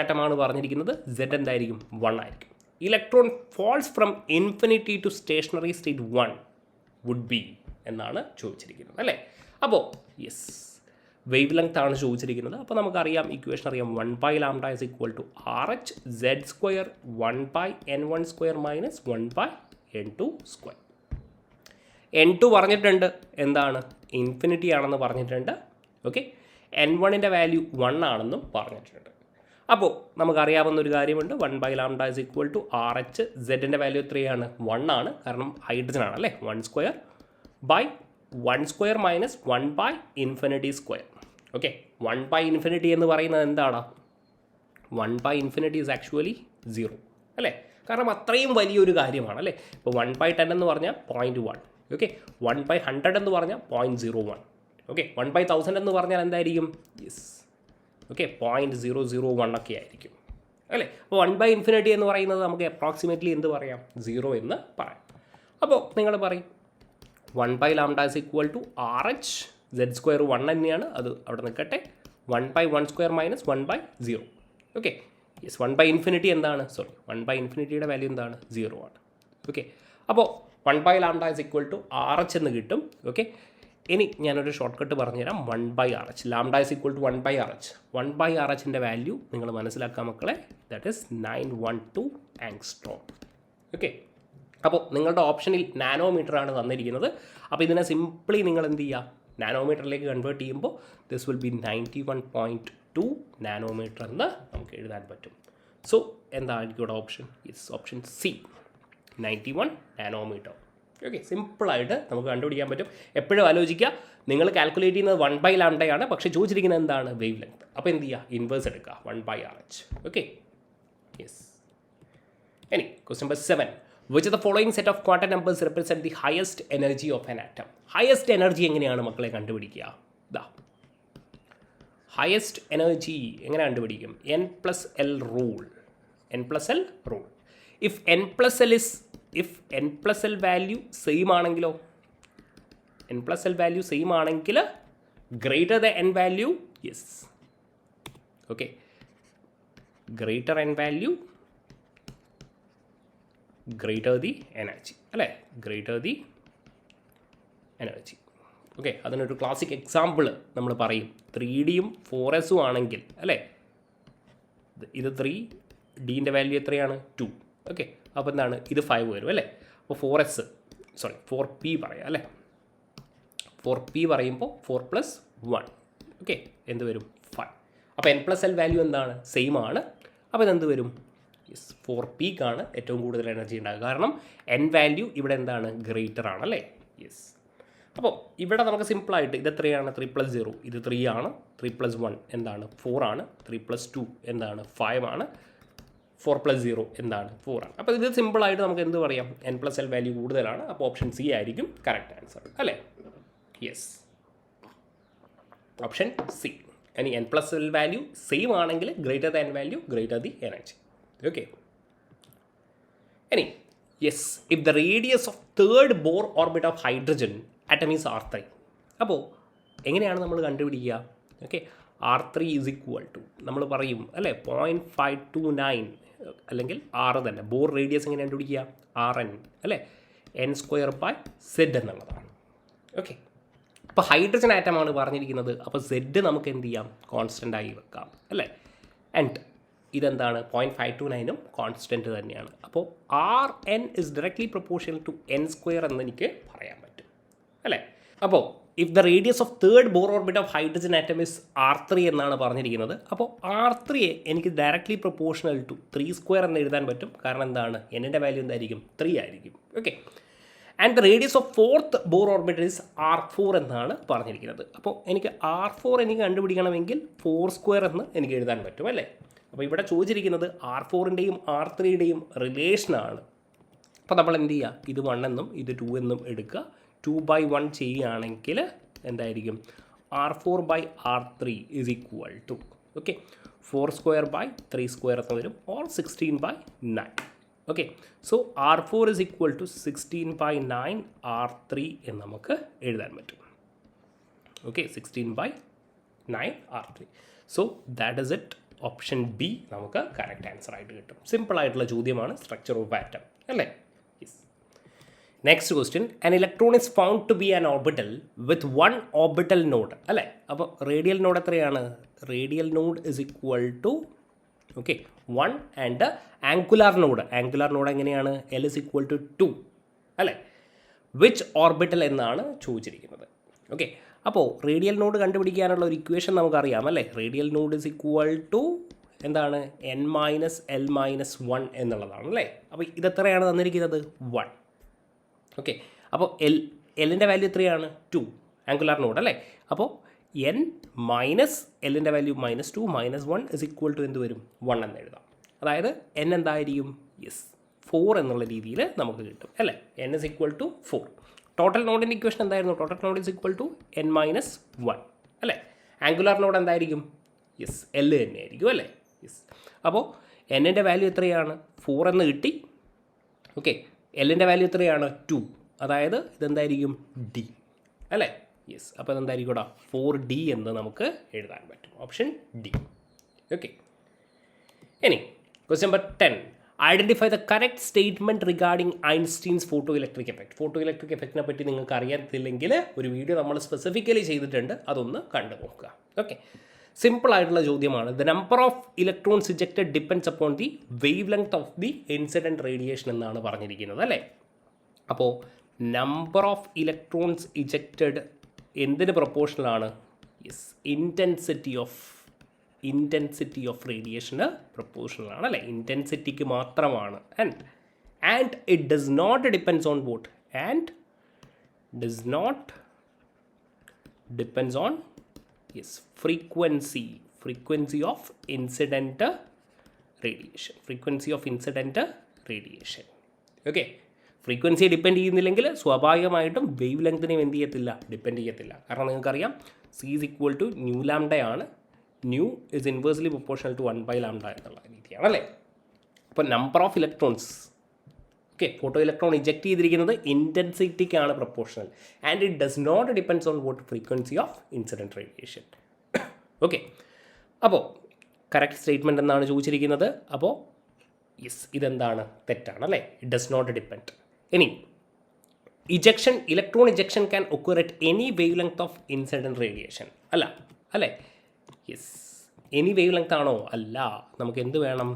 atom ആണ് പറഞ്ഞിരിക്കുന്നത്, Z എന്തായിരിക്കും? 1 ആയിരിക്കും. Electron falls from infinity to stationary state 1 would be എന്നാണ് ചോദിച്ചിരിക്കുന്നത് അല്ലേ. അപ്പോൾ യെസ്, വേവ് ലെങ്ത് ആണ് ചോദിച്ചിരിക്കുന്നത്. അപ്പോൾ നമുക്കറിയാം, ഇക്വേഷൻ അറിയാം, 1/λ is equal to RH Z square 1/N1 square minus 1/N2 square. N2 പറഞ്ഞിട്ടുണ്ട് എന്താണ്? ഇൻഫിനിറ്റി ആണെന്ന് പറഞ്ഞിട്ടുണ്ട്. ഓക്കെ, N1ൻ്റെ വാല്യൂ 1 ആണെന്നും പറഞ്ഞിട്ടുണ്ട്. അപ്പോൾ നമുക്കറിയാവുന്ന ഒരു കാര്യമുണ്ട്, 1/λ is equal to RH. Z-ൻ്റെ വാല്യൂ എത്രയാണ്? 1 ആണ്, കാരണം ഹൈഡ്രജൻ ആണ് അല്ലേ. 1 square by 1 square minus 1/infinity square. Okay, 1/infinity എന്ന് പറയുന്നത് എന്താണ്? 1/infinity is actually 0 അല്ലേ, കാരണം അത്രയും വലിയൊരു കാര്യമാണ് അല്ലേ. ഇപ്പോൾ 1/10 എന്ന് പറഞ്ഞാൽ 0.1. ഓക്കെ, 1/100 എന്ന് പറഞ്ഞാൽ 0.01. ഓക്കെ, 1/1000 എന്ന് പറഞ്ഞാൽ എന്തായിരിക്കും? യെസ്, ഓക്കെ, 0.001 ഒക്കെ ആയിരിക്കും അല്ലേ. അപ്പോൾ 1/infinity എന്ന് പറയുന്നത് നമുക്ക് അപ്രോക്സിമേറ്റ്ലി എന്ത് പറയാം? 0 എന്ന് പറയാം. അപ്പോൾ നിങ്ങൾ പറയും 1/λ is equal to RH Z square 1 തന്നെയാണ്, അത് അവിടെ നിൽക്കട്ടെ. 1/1 square minus 1/0. Okay, yes, 1/infinity എന്താണ്? 1/infinityയുടെ വാല്യൂ എന്താണ്? 0 ആണ്. ഓക്കെ, അപ്പോൾ 1/λ is equal to RH എന്ന് കിട്ടും. ഓക്കെ, ഇനി ഞാനൊരു ഷോർട്ട് കട്ട് പറഞ്ഞുതരാം. 1/RH, λ is equal to 1/RH. 1/RHൻ്റെ വാല്യൂ നിങ്ങൾ മനസ്സിലാക്കാം മക്കളെ, ദാറ്റ് ഈസ് 912 ആങ്സ്ട്രോം. ഓക്കെ, അപ്പോൾ നിങ്ങളുടെ ഓപ്ഷനിൽ നാനോമീറ്റർ ആണ് തന്നിരിക്കുന്നത്. അപ്പോൾ ഇതിനെ സിംപ്ലി നിങ്ങൾ എന്ത് ചെയ്യുക? നാനോമീറ്ററിലേക്ക് കൺവേർട്ട് ചെയ്യുമ്പോൾ ദിസ് വിൽ ബി 91.2 നാനോമീറ്റർ എന്ന് നമുക്ക് എഴുതാൻ പറ്റും. സോ എന്തായിരിക്കും ഇവിടെ option? It's option C, 91 nanometre. Okay, സിമ്പിളായിട്ട് നമുക്ക് കണ്ടുപിടിക്കാൻ പറ്റും. എപ്പോഴും ആലോചിക്കുക, നിങ്ങൾ കാൽക്കുലേറ്റ് ചെയ്യുന്നത് 1/λ ആണ്, പക്ഷേ ചോദിച്ചിരിക്കുന്നത് എന്താണ്? Wave length. അപ്പോൾ എന്ത് ചെയ്യുക? ഇൻവേഴ്സ് എടുക്കുക, 1/RH. Okay, yes. ഇനി question number 7. Which of the following set of quantum numbers represent the highest energy of an atom? Highest energy എങ്ങനെയാണ് മക്കളെ കണ്ടുപിടിക്കുക? ദാ ഹയസ്റ്റ് എനർജി എങ്ങനെ കണ്ടുപിടിക്കും? N+L rule. N+L rule. If N+L value same ആണെങ്കിലോ? N+L വാല്യൂ സെയിം ആണെങ്കിൽ greater the N value, yes, okay, greater N value greater the energy അല്ലേ, ഗ്രേറ്റർ ദി എനർജി. ഓക്കെ, അതിനൊരു ക്ലാസിക് എക്സാമ്പിൾ നമ്മൾ പറയും. 3Dയും 4Sഉം ആണെങ്കിൽ അല്ലേ, ഇത് 3, ഡീൻ്റെ വാല്യൂ എത്രയാണ്? 2. ഓക്കെ, അപ്പോൾ എന്താണ്? ഇത് 5 വരും അല്ലേ. അപ്പോൾ 4P പറയാം അല്ലേ. 4P പറയുമ്പോൾ 4+1, ഓക്കെ, എന്ത് വരും? 5. അപ്പോൾ N+L വാല്യൂ എന്താണ്? സെയിം ആണ്. അപ്പോൾ ഇതെന്ത് വരും? യെസ്, 4Pക്കാണ് ഏറ്റവും കൂടുതൽ എനർജി ഉണ്ടാകുക, കാരണം N വാല്യൂ ഇവിടെ എന്താണ്? ഗ്രേറ്റർ ആണല്ലേ. യെസ്, അപ്പോൾ ഇവിടെ നമുക്ക് സിമ്പിളായിട്ട് ഇത് എത്രയാണ്? 3+0, ഇത് 3 ആണ്. 3+1 എന്താണ്? 4 ആണ്. 3+2 എന്താണ്? 5 ആണ്. 4+0 എന്താണ്? 4 ആണ്. അപ്പോൾ ഇത് സിമ്പിളായിട്ട് നമുക്ക് എന്ത് പറയാം? N+L വാല്യൂ കൂടുതലാണ്. അപ്പോൾ ഓപ്ഷൻ സി ആയിരിക്കും കറക്റ്റ് ആൻസർ അല്ലേ. Yes, option C. ഇനി N+L വാല്യൂ സെയിം ആണെങ്കിൽ greater than value greater the energy. Okay, ഇനി yes, if the radius of third Bohr orbit of hydrogen atom is R3. അപ്പോൾ എങ്ങനെയാണ് നമ്മൾ കണ്ടുപിടിക്കുക? Okay, R3 is equal to നമ്മൾ പറയും അല്ലേ 0.529 അല്ലെങ്കിൽ 6 തന്നെ. ബോർ റേഡിയസ് എങ്ങനെ കണ്ടുപിടിക്കുക? RN അല്ലേ, N²/Z എന്നുള്ളതാണ്. ഓക്കെ, അപ്പോൾ ഹൈഡ്രജൻ ആറ്റമാണ് പറഞ്ഞിരിക്കുന്നത്. അപ്പോൾ Z നമുക്ക് എന്ത് ചെയ്യാം? കോൺസ്റ്റൻ്റ് ആയി വെക്കാം അല്ലേ. ആൻഡ് ഇതെന്താണ്? 0.529ഉം കോൺസ്റ്റൻറ്റ് തന്നെയാണ്. അപ്പോൾ RN is directly proportional to N² എന്ന് എനിക്ക് പറയാൻ പറ്റും അല്ലേ. അപ്പോൾ if the radius of third Bohr orbit of hydrogen atom is R3 എന്നാണ് പറഞ്ഞിരിക്കുന്നത്. അപ്പോൾ R3 എനിക്ക് ഡയറക്ട്ലി പ്രൊപ്പോർഷണൽ ടു 3² എന്ന് എഴുതാൻ പറ്റും. കാരണം എന്താണ്? Nൻ്റെ വാല്യൂ എന്തായിരിക്കും? 3 ആയിരിക്കും. Okay, and the radius of fourth Bohr orbit is R4 എന്നാണ് പറഞ്ഞിരിക്കുന്നത്. അപ്പോൾ എനിക്ക് R4 എനിക്ക് കണ്ടുപിടിക്കണമെങ്കിൽ 4² എന്ന് എനിക്ക് എഴുതാൻ പറ്റും അല്ലേ. അപ്പോൾ ഇവിടെ ചോദിച്ചിരിക്കുന്നത് R4ൻ്റെയും R3യുടെയും റിലേഷനാണ്. അപ്പോൾ നമ്മൾ എന്ത് ചെയ്യുക? ഇത് 1 എന്നും ഇത് 2 എന്നും എടുക്കുക. 2/1 ചെയ്യുകയാണെങ്കിൽ എന്തായിരിക്കും? R4/R3 is equal to okay 4² 3² എന്ന് വരും, or 16/9. Okay, so R4 is equal to 16/9 R3 എന്ന് നമുക്ക് എഴുതാൻ പറ്റും. Okay, 16/9 R3. So that is it. Option B നമുക്ക് കറക്റ്റ് ആൻസർ ആയിട്ട് കിട്ടും. സിമ്പിൾ ആയിട്ടുള്ള ചോദ്യമാണ്, സ്ട്രക്ചർ ഓഫ് ആറ്റം അല്ലേ. Next question, an electron is found to be an orbital with 1 orbital node അല്ലേ. അപ്പോൾ റേഡിയൽ നോഡ് എത്രയാണ്? Radial node is equal to 1 and angular node എങ്ങനെയാണ്? L ഇസ് ഈക്വൽ ടു 2 അല്ലേ. വിച്ച് ഓർബിറ്റൽ എന്നാണ് ചോദിച്ചിരിക്കുന്നത്. ഓക്കെ, അപ്പോൾ റേഡിയൽ നോഡ് കണ്ടുപിടിക്കാനുള്ള ഒരു ഇക്വേഷൻ നമുക്കറിയാം അല്ലേ. Radial node is equal to എന്താണ്? n-l-1 എന്നുള്ളതാണ് അല്ലേ. അപ്പോൾ ഇതെത്രയാണ് തന്നിരിക്കുന്നത്? 1. ഓക്കെ, അപ്പോൾ എല്ലിൻ്റെ വാല്യൂ എത്രയാണ്? 2, ആംഗുലാർ നോഡ് അല്ലേ. അപ്പോൾ n മൈനസ് എല്ലിൻ്റെ വാല്യൂ -2 -1 ഇസ് ഈക്വൽ ടു എന്ത് വരും? 1 എന്ന് എഴുതാം. അതായത് n എന്തായിരിക്കും? 4 എന്നുള്ള രീതിയിൽ നമുക്ക് കിട്ടും അല്ലേ. n is equal to 4. Total നോഡിൻ്റെ ഇക്വേഷൻ എന്തായിരുന്നു? Total node is equal to n-1 അല്ലേ. ആംഗുലാർ നോഡ് എന്തായിരിക്കും? L തന്നെ ആയിരിക്കും അല്ലേ. അപ്പോൾ n-ൻ്റെ വാല്യൂ എത്രയാണ്? 4 എന്ന് കിട്ടി. ഓക്കെ, എല്ലിൻ്റെ വാല്യൂ എത്രയാണ്? 2. അതായത് ഇതെന്തായിരിക്കും? D അല്ലേ. അപ്പോൾ ഇതെന്തായിരിക്കും ഇവിടെ? 4D എന്ന് നമുക്ക് എഴുതാൻ പറ്റും. Option D. ഓക്കെ, ഇനി question number 10, identify the correct statement regarding Einstein's photo electric effect. Photo electric എഫക്റ്റിനെ പറ്റി നിങ്ങൾക്ക് അറിയത്തില്ലെങ്കിൽ ഒരു വീഡിയോ നമ്മൾ സ്പെസിഫിക്കലി ചെയ്തിട്ടുണ്ട്, അതൊന്ന് കണ്ടു നോക്കുക. ഓക്കെ, സിമ്പിൾ ആയിട്ടുള്ള ചോദ്യമാണ്. The number of electrons ejected depends upon the wave length of the incident radiation എന്നാണ് പറഞ്ഞിരിക്കുന്നത് അല്ലേ. അപ്പോൾ നമ്പർ ഓഫ് ഇലക്ട്രോൺസ് ഇജക്റ്റഡ് എന്തിന് പ്രൊപ്പോർഷണലാണ്? ഇൻറ്റൻസിറ്റി ഓഫ് റേഡിയേഷന് പ്രൊപ്പോർഷണലാണ് അല്ലേ. ഇൻറ്റൻസിറ്റിക്ക് മാത്രമാണ്. And it does not depends on what? And does not depends on frequency of incident radiation. Okay, ഫ്രീക്വൻസിയെ ഡിപ്പെൻഡ് ചെയ്യുന്നില്ലെങ്കിൽ സ്വാഭാവികമായിട്ടും വേവ് ലെങ്തിനെയും എന്ത് ചെയ്യത്തില്ല? ഡിപ്പെൻഡ് ചെയ്യത്തില്ല. കാരണം നിങ്ങൾക്കറിയാം C is equal to nu ലാംഡയാണ്. Nu is inversely proportional to 1/λ എന്നുള്ള രീതിയാണ് അല്ലേ. അപ്പോൾ number of electrons photo electron eject ചെയ്തിരിക്കുന്നത് ഇൻറ്റൻസിറ്റിക്കാണ് proportional. And it does not depends on what? Frequency of incident radiation. Okay, അപ്പോൾ കറക്റ്റ് സ്റ്റേറ്റ്മെൻറ്റ് എന്നാണ് ചോദിച്ചിരിക്കുന്നത്. അപ്പോൾ ഇതെന്താണ്? തെറ്റാണ് അല്ലേ. It does not depend. ഇനി electron ejection can occur at any wavelength of incident radiation അല്ലേ. എനി വേവ് ലെങ്ത് ആണോ? അല്ല. നമുക്ക് എന്ത് വേണം?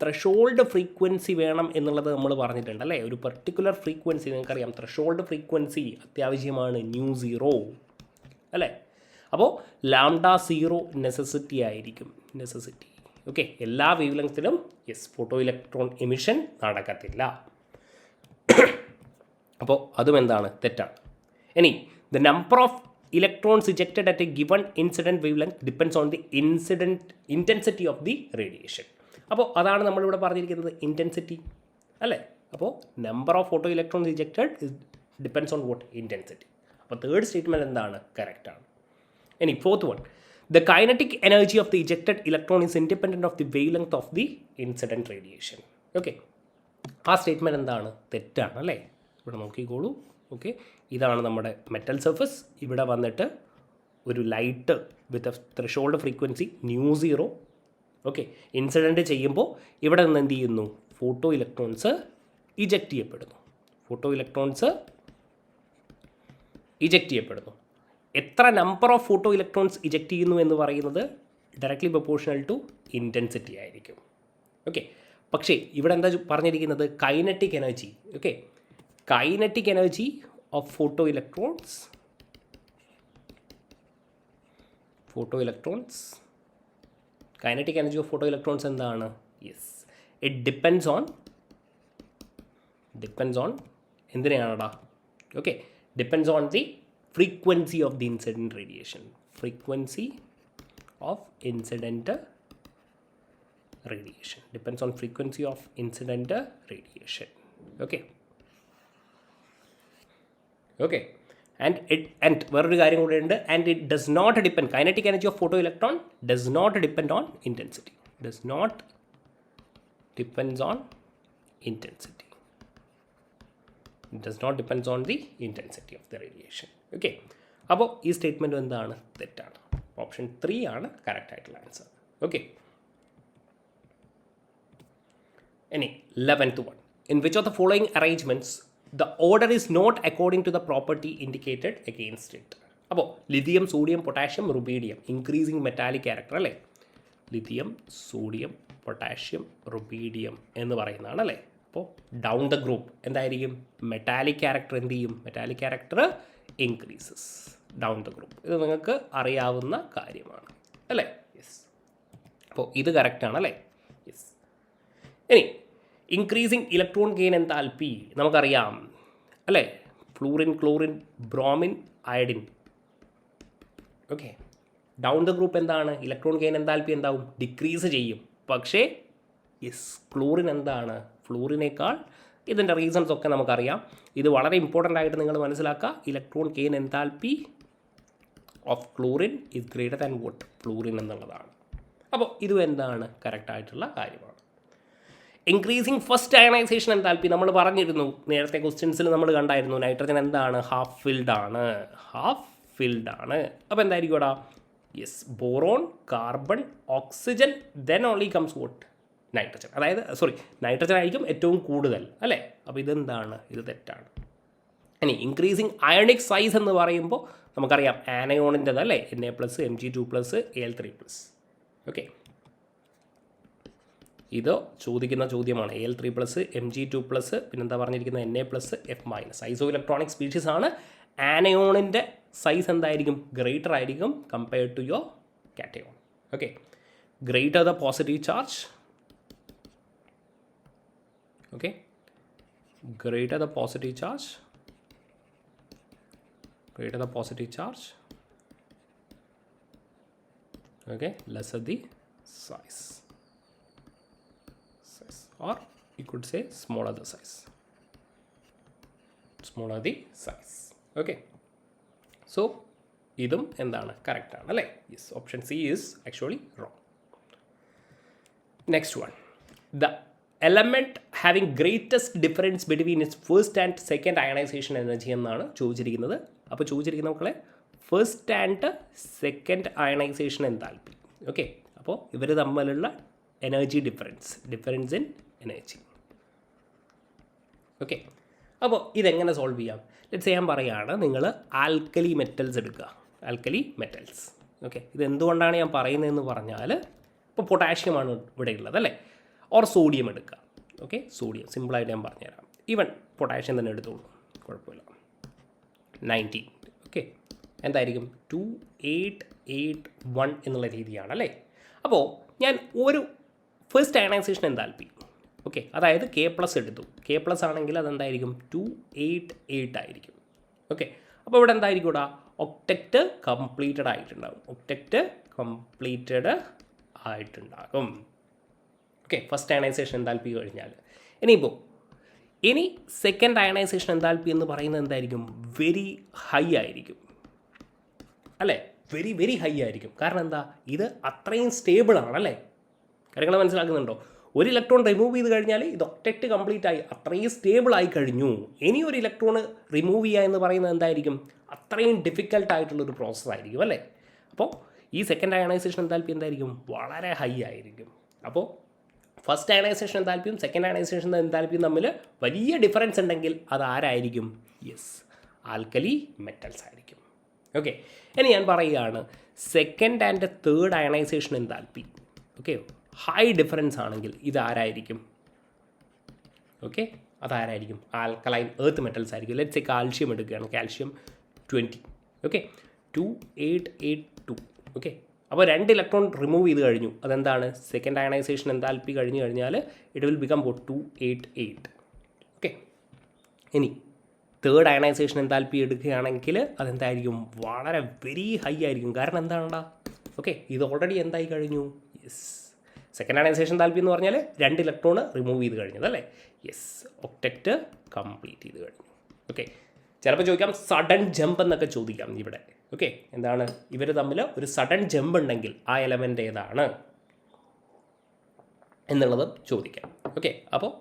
ത്രഷോൾഡ് ഫ്രീക്വൻസി വേണം എന്നുള്ളത് നമ്മൾ പറഞ്ഞിട്ടുണ്ട് അല്ലേ. ഒരു പെർട്ടിക്കുലർ ഫ്രീക്വൻസി നിങ്ങൾക്കറിയാം. ത്രഷോൾഡ് ഫ്രീക്വൻസി അത്യാവശ്യമാണ്, µ0 അല്ലേ. അപ്പോൾ λ0 നെസസിറ്റി ആയിരിക്കും. ഓക്കെ, എല്ലാ വേവ് ലെങ്ത്തിലും ഫോട്ടോ ഇലക്ട്രോൺ എമിഷൻ നടക്കത്തില്ല. അപ്പോൾ അതും എന്താണ്? തെറ്റാണ്. ഇനി the number of electrons ejected at A given incident wave length depends on the intensity of the radiation. അപ്പോൾ അതാണ് നമ്മളിവിടെ പറഞ്ഞിരിക്കുന്നത്, ഇൻറ്റൻസിറ്റി അല്ലേ. അപ്പോൾ number of photo electrons ejected depends on vote? Intensity. അപ്പോൾ തേർഡ് സ്റ്റേറ്റ്മെൻറ്റ് എന്താണ്? കറക്റ്റാണ്. ഇനി fourth one, the kinetic energy of the ejected electron is independent of the wave length of the incident radiation. Okay, ആ സ്റ്റേറ്റ്മെൻറ്റ് എന്താണ്? തെറ്റാണ് അല്ലേ. ഇവിടെ നോക്കിക്കോളൂ. ഓക്കെ, ഇതാണ് നമ്മുടെ മെറ്റൽ സർഫസ്. ഇവിടെ വന്നിട്ട് ഒരു light with a threshold frequency µ0. Okay, incident ചെയ്യുമ്പോൾ ഇവിടെ നിന്ന് എന്ത് ചെയ്യുന്നു? ഫോട്ടോ ഇലക്ട്രോൺസ് ഇജക്റ്റ് ചെയ്യപ്പെടുന്നു. എത്ര number of photo electrons eject ചെയ്യുന്നു എന്ന് പറയുന്നത് ഡയറക്ട്ലി പ്രൊപ്പോർഷണൽ ടു ഇൻറ്റൻസിറ്റി ആയിരിക്കും. ഓക്കെ, പക്ഷേ ഇവിടെ എന്താ പറഞ്ഞിരിക്കുന്നത്? Kinetic energy. Okay, kinetic energy of photo electrons kinetic energy of photo electrons എന്താണ്? ഇറ്റ് ഡിപ്പെൻഡ്സ് ഓൺ എന്തിനാണടാ? Okay, depends on the frequency of the incident radiation. Depends on frequency of incident radiation. Okay, and വേറൊരു കാര്യം കൂടെ ഉണ്ട്. And it does not depend, kinetic energy of photoelectron does not depend on intensity. It does not depend on the intensity of the radiation. Okay, അപ്പോൾ ഈ സ്റ്റേറ്റ്മെൻറ്റ് എന്താണ്? തെറ്റാണ്. ഓപ്ഷൻ 3 ആണ് കറക്റ്റ് ആയിട്ടുള്ള ആൻസർ. ഓക്കെ, ഇനി 11th one. In which of the following arrangements the order is not according to the property indicated against it. അപ്പോൾ lithium, sodium, potassium, rubidium, increasing metallic character അല്ലേ. ലിഥിയം, സോഡിയം, പൊട്ടാഷ്യം, റുബീഡിയം എന്ന് പറയുന്നതാണ് അല്ലേ. അപ്പോൾ ഡൗൺ ദ ഗ്രൂപ്പ് എന്തായിരിക്കും? മെറ്റാലിക് ക്യാരക്ടർ എന്ത് ചെയ്യും? Metallic character increases down the group. ഇത് നിങ്ങൾക്ക് അറിയാവുന്ന കാര്യമാണ് അല്ലേ. യെസ്, അപ്പോൾ ഇത് കറക്റ്റാണ് അല്ലേ. യെസ്, ഇനി ഇൻക്രീസിങ് ഇലക്ട്രോൺ ഗെയിൻ എൻതാൽപ്പി നമുക്കറിയാം അല്ലേ. Fluorine, chlorine, bromine, iodine. Okay, down the group എന്താണ്? ഇലക്ട്രോൺ ഗെയിൻ എൻതാൽപ്പി എന്താവും? ഡിക്രീസ് ചെയ്യും. പക്ഷേ യെസ്, ക്ലോറിൻ എന്താണ്? ഫ്ലൂറിനേക്കാൾ. ഇതിൻ്റെ റീസൺസ് ഒക്കെ നമുക്കറിയാം. ഇത് വളരെ ഇമ്പോർട്ടൻ്റ് ആയിട്ട് നിങ്ങൾ മനസ്സിലാക്കുക. Electron gain enthalpy of chlorine is greater than vote? Fluorine എന്നുള്ളതാണ്. അപ്പോൾ ഇതും എന്താണ്? കറക്റ്റായിട്ടുള്ള കാര്യമാണ്. ഇൻക്രീസിങ് ഫസ്റ്റ് അയണൈസേഷൻ എൻതാൽപ്പി നമ്മൾ പറഞ്ഞിരുന്നു നേരത്തെ ക്വസ്റ്റ്യൻസിൽ നമ്മൾ കണ്ടായിരുന്നു. നൈട്രജൻ എന്താണ്? ഹാഫ് ഫിൽഡ് ആണ്. ഹാഫ് ഫിൽഡ് ആണ്. അപ്പോൾ എന്തായിരിക്കും ഇവിടെ? Yes, boron, carbon, oxygen, then only comes vote? Nitrogen. അതായത് നൈട്രജൻ ആയിരിക്കും ഏറ്റവും കൂടുതൽ അല്ലേ. അപ്പോൾ ഇതെന്താണ്? ഇത് തെറ്റാണ്. ഇനി ഇൻക്രീസിങ് അയണിക് സൈസ് എന്ന് പറയുമ്പോൾ നമുക്കറിയാം ആനയോണിൻ്റെത് അല്ലേ. Na+, Mg2+, Al3+. ഓക്കെ, ഇത് ചോദിക്കുന്ന ചോദ്യമാണ്. Al3+, Mg2+, പിന്നെന്താ പറഞ്ഞിരിക്കുന്നത്? Na+, F-. ഐസോ ഇലക്ട്രോണിക് സ്പീഷീസ് ആണ്. ആനയോണിൻ്റെ സൈസ് എന്തായിരിക്കും? ഗ്രേറ്റർ ആയിരിക്കും compared to your cation. Okay, greater the positive charge. Okay, greater the positive charge, okay, lesser the size, or you could say smaller the size. Okay, so ഇതും എന്താണ്? കറക്റ്റ് ആണ് അല്ലേ. Yes, option C is actually wrong. Next one, the element having greatest difference between its first and second ionization energy എന്നാണ് ചോദിച്ചിരിക്കുന്നത്. അപ്പോൾ ചോദിച്ചിരിക്കുന്ന മക്കളെ first and second ionization enthalpy. Okay, അപ്പോൾ ഇവർ തമ്മിലുള്ള energy difference in energy. Okay, അപ്പോൾ ഇതെങ്ങനെ സോൾവ് ചെയ്യാം? ലെറ്റ്സ് ഞാൻ പറയുകയാണ്, നിങ്ങൾ ആൽക്കലി മെറ്റൽസ് എടുക്കുക. Alkali metals. ഓക്കെ, ഇതെന്തുകൊണ്ടാണ് ഞാൻ പറയുന്നതെന്ന് പറഞ്ഞാൽ, ഇപ്പോൾ പൊട്ടാഷ്യമാണ് ഇവിടെ ഉള്ളത് അല്ലേ. ഓർ സോഡിയം എടുക്കുക. ഓക്കെ, സോഡിയം സിമ്പിളായിട്ട് ഞാൻ പറഞ്ഞുതരാം. ഈവൻ പൊട്ടാഷ്യം തന്നെ എടുത്തോളൂ, കുഴപ്പമില്ല. 19. ഓക്കെ, എന്തായിരിക്കും? 2881 എന്നുള്ള രീതിയാണ് അല്ലേ. അപ്പോൾ ഞാൻ ഒരു ഫസ്റ്റ് അയണൈസേഷൻ എൻതാൽപ്പി, ഓക്കെ, അതായത് K+ എടുത്തു. K+ ആണെങ്കിൽ അതെന്തായിരിക്കും? 288 ആയിരിക്കും. ഓക്കെ, അപ്പോൾ ഇവിടെ എന്തായിരിക്കും? ഇവിടെ ഒക്ടക്റ്റ് കംപ്ലീറ്റഡ് ആയിട്ടുണ്ടാകും. ഓക്കെ, ഫസ്റ്റ് അയണൈസേഷൻ എൻതാൽപ്പി കഴിഞ്ഞാൽ. ഇനി സെക്കൻഡ് അയണൈസേഷൻ എൻതാൽപ്പി എന്ന് പറയുന്നത് എന്തായിരിക്കും? വെരി ഹൈ ആയിരിക്കും അല്ലേ. വെരി ഹൈ ആയിരിക്കും. കാരണം എന്താ? ഇത് അത്രയും സ്റ്റേബിൾ ആണല്ലേ. കാര്യങ്ങൾ മനസ്സിലാക്കുന്നുണ്ടോ? ഒരു ഇലക്ട്രോൺ റിമൂവ് ചെയ്ത് കഴിഞ്ഞാൽ ഇത് ഒക്ടക്റ്റ് കംപ്ലീറ്റ് ആയി, അത്രയും സ്റ്റേബിൾ ആയി കഴിഞ്ഞു. ഇനി ഒരു ഇലക്ട്രോൺ റിമൂവ് ചെയ്യുക എന്ന് പറയുന്നത് എന്തായിരിക്കും? അത്രയും ഡിഫിക്കൽട്ടായിട്ടുള്ളൊരു പ്രോസസ്സായിരിക്കും അല്ലേ. അപ്പോൾ ഈ സെക്കൻഡ് അയണൈസേഷൻ എൻതാൽപ്പി എന്തായിരിക്കും? വളരെ ഹൈ ആയിരിക്കും. അപ്പോൾ ഫസ്റ്റ് അയണൈസേഷൻ എൻതാൽപ്പിയും സെക്കൻഡ് അയണൈസേഷൻ എൻതാൽപ്പിയും തമ്മിൽ വലിയ ഡിഫറൻസ് ഉണ്ടെങ്കിൽ അത് ആരായിരിക്കും? യെസ്, ആൽക്കലി മെറ്റൽസ് ആയിരിക്കും. ഓക്കെ, ഇനി ഞാൻ പറയുകയാണ് second and third ionization enthalpy okay high difference ആണെങ്കിൽ ഇതാരായിരിക്കും? ഓക്കെ, അതാരായിരിക്കും? ആൽക്കലൈൻ എർത്ത് മെറ്റൽസ് ആയിരിക്കും. ലെറ്റ്സ് സേ കാൽഷ്യം എടുക്കുകയാണ്. കാൽഷ്യം 20. ഓക്കെ, 2882. ഓക്കെ, അപ്പോൾ 2 ഇലക്ട്രോൺ റിമൂവ് ചെയ്ത് കഴിഞ്ഞു. അതെന്താണ്? സെക്കൻഡ് അയണൈസേഷൻ എൻതാൽപ്പി കഴിഞ്ഞ് കഴിഞ്ഞാൽ ഇറ്റ് വിൽ ബിക്കം 288. ഓക്കെ, ഇനി തേർഡ് അയണൈസേഷൻ എൻതാൽപ്പി എടുക്കുകയാണെങ്കിൽ അതെന്തായിരിക്കും? വളരെ വെരി ഹൈ ആയിരിക്കും. കാരണം എന്താണ്ടാ? ഓക്കെ, ഇത് ഓൾറെഡി എന്തായി കഴിഞ്ഞു? യെസ്, സെക്കൻഡ് അയണൈസേഷൻ എൻതാൽപ്പി എന്ന് പറഞ്ഞാൽ 2 ഇലക്ട്രോൺ റിമൂവ് ചെയ്ത് കഴിഞ്ഞത് അല്ലേ. യെസ്, ഒക്ടക്റ്റ് കംപ്ലീറ്റ് ചെയ്ത് കഴിഞ്ഞു. ഓക്കെ, ചിലപ്പോൾ ചോദിക്കാം സഡൻ ജമ്പ് എന്നൊക്കെ ചോദിക്കാം ഇവിടെ. ഓക്കെ, എന്താണ്? ഇവർ തമ്മിൽ ഒരു സഡൻ ജമ്പ് ഉണ്ടെങ്കിൽ ആ എലമെൻ്റ് ഏതാണ് എന്നുള്ളത് ചോദിക്കാം. ഓക്കെ, അപ്പോൾ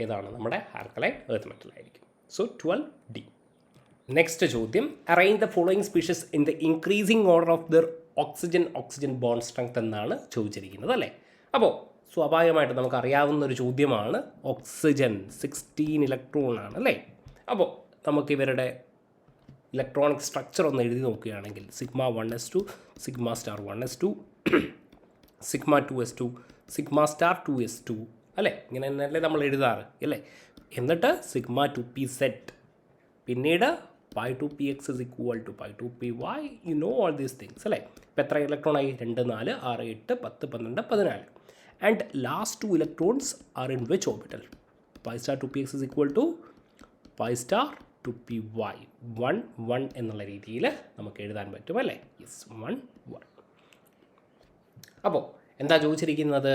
ഏതാണ്? നമ്മുടെ ആൽക്കലൈൻ എർത്ത് മെറ്റൽ ആയിരിക്കും. So 12D. നെക്സ്റ്റ് ചോദ്യം, arrange the following species in the increasing order of there oxygen bond strength എന്നാണ് ചോദിച്ചിരിക്കുന്നത് അല്ലേ. അപ്പോൾ സ്വാഭാവികമായിട്ട് നമുക്കറിയാവുന്ന ഒരു ചോദ്യമാണ്. ഓക്സിജൻ 16 ഇലക്ട്രോൺ ആണ് അല്ലേ. അപ്പോൾ നമുക്ക് ഇവരുടെ ഇലക്ട്രോണിക് സ്ട്രക്ചർ ഒന്ന് എഴുതി നോക്കുകയാണെങ്കിൽ sigma 1s2, sigma star 1s2, sigma 2s2, sigma star 2s2 അല്ലേ. ഇങ്ങനെ തന്നെയല്ലേ നമ്മൾ എഴുതാറ് അല്ലേ. എന്നിട്ട് സിഗ്മ 2p സെറ്റ്, പിന്നീട് pi 2px is equal to pi 2py, you know all these things അല്ലേ. ഇപ്പോൾ എത്ര ഇലക്ട്രോൺ ആയി? 2, 4, 6, 8, 10, 12, 14. And last 2 electrons are in which orbital? pi star 2px is equal to pi star 2py. 1, 1 എന്നുള്ള രീതിയിൽ നമുക്ക് എഴുതാൻ പറ്റും അല്ലേ. യെസ്, 1, 1. അപ്പോൾ എന്താ ചോദിച്ചിരിക്കുന്നത്?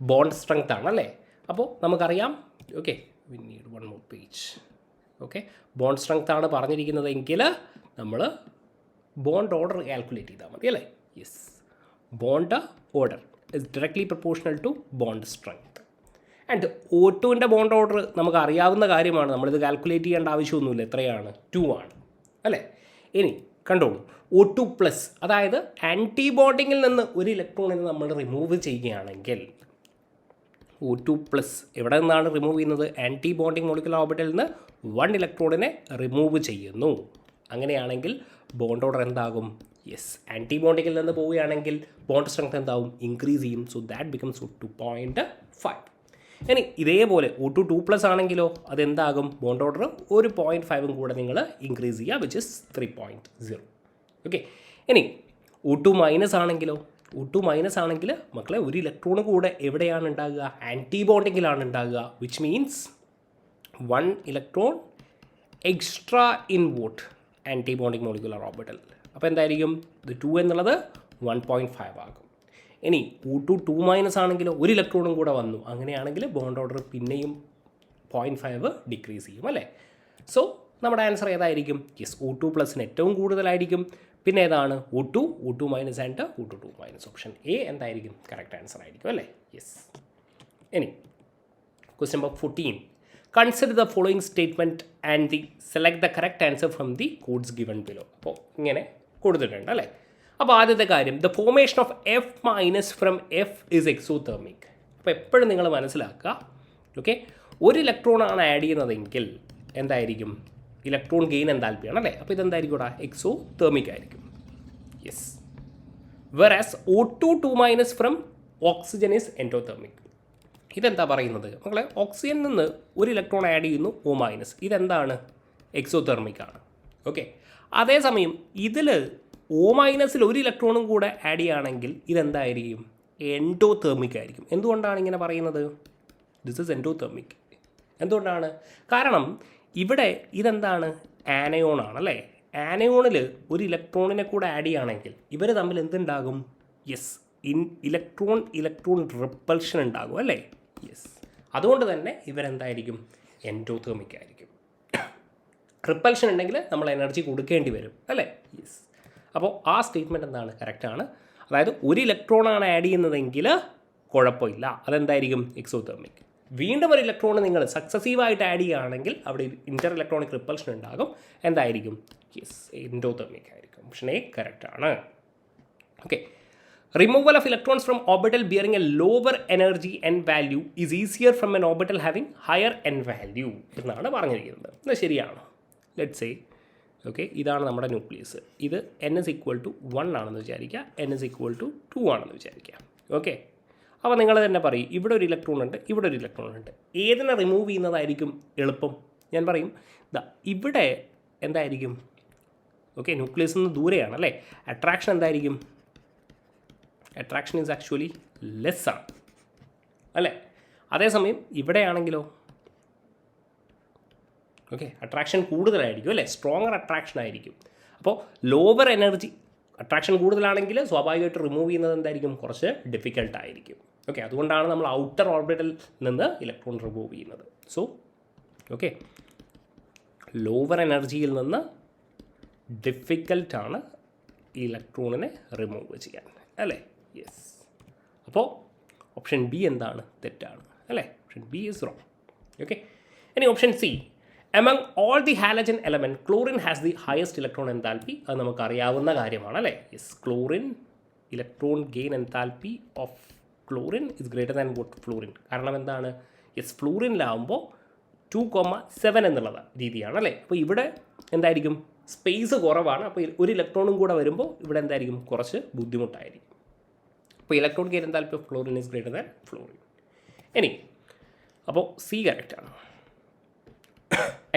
ബോണ്ട് സ്ട്രെങ്ത് ആണ് അല്ലേ. അപ്പോൾ നമുക്കറിയാം. Okay, we need 1 more page. Okay, bond strength ആണ് പറഞ്ഞിരിക്കുന്നതെങ്കിൽ നമ്മൾ ബോണ്ട് ഓർഡർ കാൽക്കുലേറ്റ് ചെയ്താൽ മതി അല്ലേ. Yes, bond order is directly proportional to bond strength. And O2ൻ്റെ ബോണ്ട് ഓർഡർ നമുക്ക് അറിയാവുന്ന കാര്യമാണ്. നമ്മളിത് കാൽക്കുലേറ്റ് ചെയ്യേണ്ട ആവശ്യമൊന്നുമില്ല. എത്രയാണ്? 2 ആണ് അല്ലേ. ഇനി കണ്ടോളൂ, O2+, അതായത് ആൻറ്റിബോണ്ടിങ്ങിൽ നിന്ന് ഒരു ഇലക്ട്രോണിനെ നമ്മൾ റിമൂവ് ചെയ്യുകയാണെങ്കിൽ O2+, എവിടെ നിന്നാണ് റിമൂവ് ചെയ്യുന്നത്? ആൻറ്റിബോണ്ടിങ് മോളിക്കുലർ ഓർബിറ്റലിൽ നിന്ന് 1 ഇലക്ട്രോണിനെ റിമൂവ് ചെയ്യുന്നു. അങ്ങനെയാണെങ്കിൽ ബോണ്ട് ഓർഡർ എന്താകും? യെസ്, ആൻറ്റിബോണ്ടിങ്ങിൽ നിന്ന് പോവുകയാണെങ്കിൽ ബോണ്ട് സ്ട്രെങ്ത് എന്താവും? ഇൻക്രീസ് ചെയ്യും. So that becomes O2.5. ഇനി ഇതേപോലെ O2 ആണെങ്കിലോ അതെന്താകും? ബോണ്ട് ഓർഡർ ഒരു 0.5 കൂടെ നിങ്ങൾ ഇൻക്രീസ് ചെയ്യുക, വിച്ച് ഇസ് 3.0. ഓക്കെ, ഇനി O2- ആണെങ്കിലോ? O2- ആണെങ്കിൽ മക്കളെ ഒരു ഇലക്ട്രോൺ കൂടെ എവിടെയാണ് ഉണ്ടാകുക? ആൻറ്റിബോണ്ടിങ്ങിലാണ് ഉണ്ടാകുക, which means 1 electron extra in what antibonding molecular orbital. അപ്പോൾ എന്തായിരിക്കും? ഇത് 2 എന്നുള്ളത് 1.5 ആകും. ഇനി O2 ആണെങ്കിലോ ഒരു ഇലക്ട്രോണും കൂടെ വന്നു. അങ്ങനെയാണെങ്കിൽ ബോണ്ട് ഓർഡർ പിന്നെയും 0.5 ഡിക്രീസ് ചെയ്യും അല്ലേ. സോ നമ്മുടെ ആൻസർ ഏതായിരിക്കും? യെസ്, O2+ ഏറ്റവും കൂടുതലായിരിക്കും. പിന്നെ ഏതാണ്? O2 ആൻഡ് O2 ഓപ്ഷൻ എ എന്തായിരിക്കും? കറക്റ്റ് ആൻസർ ആയിരിക്കും അല്ലേ. യെസ്. ഇനി question number 14. Consider the following statement and select the correct answer from the codes given below. അപ്പോൾ ഇങ്ങനെ കൊടുത്തിട്ടുണ്ട് അല്ലേ. അപ്പോൾ ആദ്യത്തെ കാര്യം, the formation of F- from F is exothermic. അപ്പോൾ എപ്പോഴും നിങ്ങൾ മനസ്സിലാക്കുക, ഓക്കെ, ഒരു ഇലക്ട്രോണാണ് ആഡ് ചെയ്യുന്നതെങ്കിൽ എന്തായിരിക്കും? ഇലക്ട്രോൺ ഗെയിൻ എന്താൽപ്പിയാണ് അല്ലേ. അപ്പോൾ ഇതെന്തായിരിക്കും? എക്സോതെർമിക് ആയിരിക്കും. Yes. വെറാസ് O2 from oxygen is endothermic. ഇതെന്താ പറയുന്നത് മക്കളെ? ഓക്സിജനിൽ നിന്ന് ഒരു ഇലക്ട്രോൺ ആഡ് ചെയ്യുന്നു O-. ഇതെന്താണ്? എക്സോതെർമിക് ആണ്. ഓക്കെ, അതേസമയം ഇതിൽ O- ഒരു ഇലക്ട്രോണും കൂടെ ആഡ് ചെയ്യുകയാണെങ്കിൽ ഇതെന്തായിരിക്കും? എൻഡോതെർമിക് ആയിരിക്കും. എന്തുകൊണ്ടാണ് ഇങ്ങനെ പറയുന്നത്? This is endothermic. എന്തുകൊണ്ടാണ്? കാരണം ഇവിടെ ഇതെന്താണ്? ആനയോൺ ആണല്ലേ. ആനയോണിൽ ഒരു ഇലക്ട്രോണിനെ കൂടെ ആഡ് ചെയ്യുകയാണെങ്കിൽ ഇവർ തമ്മിൽ എന്തുണ്ടാകും? യെസ്, ഇലക്ട്രോൺ റിപ്പൾഷൻ ഉണ്ടാകും അല്ലേ. യെസ്, അതുകൊണ്ട് തന്നെ ഇവരെന്തായിരിക്കും? എൻഡോതെർമിക് ആയിരിക്കും. റിപ്പൾഷൻ ഉണ്ടെങ്കിൽ നമ്മൾ എനർജി കൊടുക്കേണ്ടി വരും അല്ലേ. യെസ്. അപ്പോൾ ആ സ്റ്റേറ്റ്മെൻറ്റ് എന്താണ്? കറക്റ്റാണ്. അതായത് ഒരു ഇലക്ട്രോണാണ് ആഡ് ചെയ്യുന്നതെങ്കിൽ കുഴപ്പമില്ല, അതെന്തായിരിക്കും? എക്സോതെർമിക്. വീണ്ടും ഒരു ഇലക്ട്രോൺ നിങ്ങൾ സക്സസീവായിട്ട് ആഡ് ചെയ്യുകയാണെങ്കിൽ അവിടെ ഇൻ്റർ ഇലക്ട്രോണിക് റിപ്പൾഷൻ ഉണ്ടാകും. എന്തായിരിക്കും? യെസ്, എൻഡോതെർമിക് ആയിരിക്കും. ഓപ്ഷൻ എ കറക്റ്റാണ്. Okay, removal of electrons from orbital bearing a lower energy N value is easier from N orbital having higher N value എന്നാണ് പറഞ്ഞിരിക്കുന്നത്. ഇത് ശരിയാണോ? ലെറ്റ്സ് സേ, ഓക്കെ, ഇതാണ് നമ്മുടെ ന്യൂക്ലിയസ്. ഇത് n=1 ആണെന്ന് വിചാരിക്കുക, n=2 ആണെന്ന് വിചാരിക്കുക. ഓക്കെ, അപ്പോൾ നിങ്ങൾ തന്നെ പറയും, ഇവിടെ ഒരു ഇലക്ട്രോൺ ഉണ്ട്, ഇവിടെ ഒരു ഇലക്ട്രോൺ ഉണ്ട്, ഏതിനെ റിമൂവ് ചെയ്യുന്നതായിരിക്കും എളുപ്പം? ഞാൻ പറയും, ഇവിടെ എന്തായിരിക്കും? ഓക്കെ, ന്യൂക്ലിയസിൽ നിന്ന് ദൂരെയാണ് അല്ലേ. അട്രാക്ഷൻ എന്തായിരിക്കും? അട്രാക്ഷൻ ഈസ് ആക്ച്വലി ലെസ് ആണ് അല്ലേ. അതേസമയം ഇവിടെയാണെങ്കിലോ, ഓക്കെ, അട്രാക്ഷൻ കൂടുതലായിരിക്കും അല്ലേ, സ്ട്രോങ്ങർ അട്രാക്ഷൻ ആയിരിക്കും. അപ്പോൾ ലോവർ എനർജി അട്രാക്ഷൻ കൂടുതലാണെങ്കിൽ സ്വാഭാവികമായിട്ട് റിമൂവ് ചെയ്യുന്നത് എന്തായിരിക്കും? കുറച്ച് ഡിഫിക്കൽട്ടായിരിക്കും. ഓക്കെ, അതുകൊണ്ടാണ് നമ്മൾ ഔട്ടർ ഓർബിറ്റൽ നിന്ന് ഇലക്ട്രോൺ റിമൂവ് ചെയ്യുന്നത്. സോ ഓക്കെ, ലോവർ എനർജിയിൽ നിന്ന് ഡിഫിക്കൽട്ടാണ് ഈ ഇലക്ട്രോണിനെ റിമൂവ് ചെയ്യാൻ അല്ലേ. യെസ്, അപ്പോൾ ഓപ്ഷൻ ബി എന്താണ്? തെറ്റാണ് അല്ലേ. Option B is wrong. Okay, ഇനി option C, among all the halogen element chlorine has the highest electron enthalpy. അത് നമുക്കറിയാവുന്ന കാര്യമാണ് അല്ലേ. Yes, chlorine electron gain enthalpy of chlorine is greater than vote fluorine. കാരണം എന്താണ്? യെസ്, ഫ്ലൂറിനിലാവുമ്പോൾ 2,7 എന്നുള്ള രീതിയാണ് അല്ലേ. അപ്പോൾ ഇവിടെ എന്തായിരിക്കും? സ്പേസ് കുറവാണ്. അപ്പോൾ ഒരു ഇലക്ട്രോണും കൂടെ വരുമ്പോൾ ഇവിടെ എന്തായിരിക്കും? കുറച്ച് ബുദ്ധിമുട്ടായിരിക്കും. അപ്പോൾ electron gain enthalpy of chlorine is greater than fluorine. ഇനി അപ്പോൾ സി കറക്റ്റാണ്.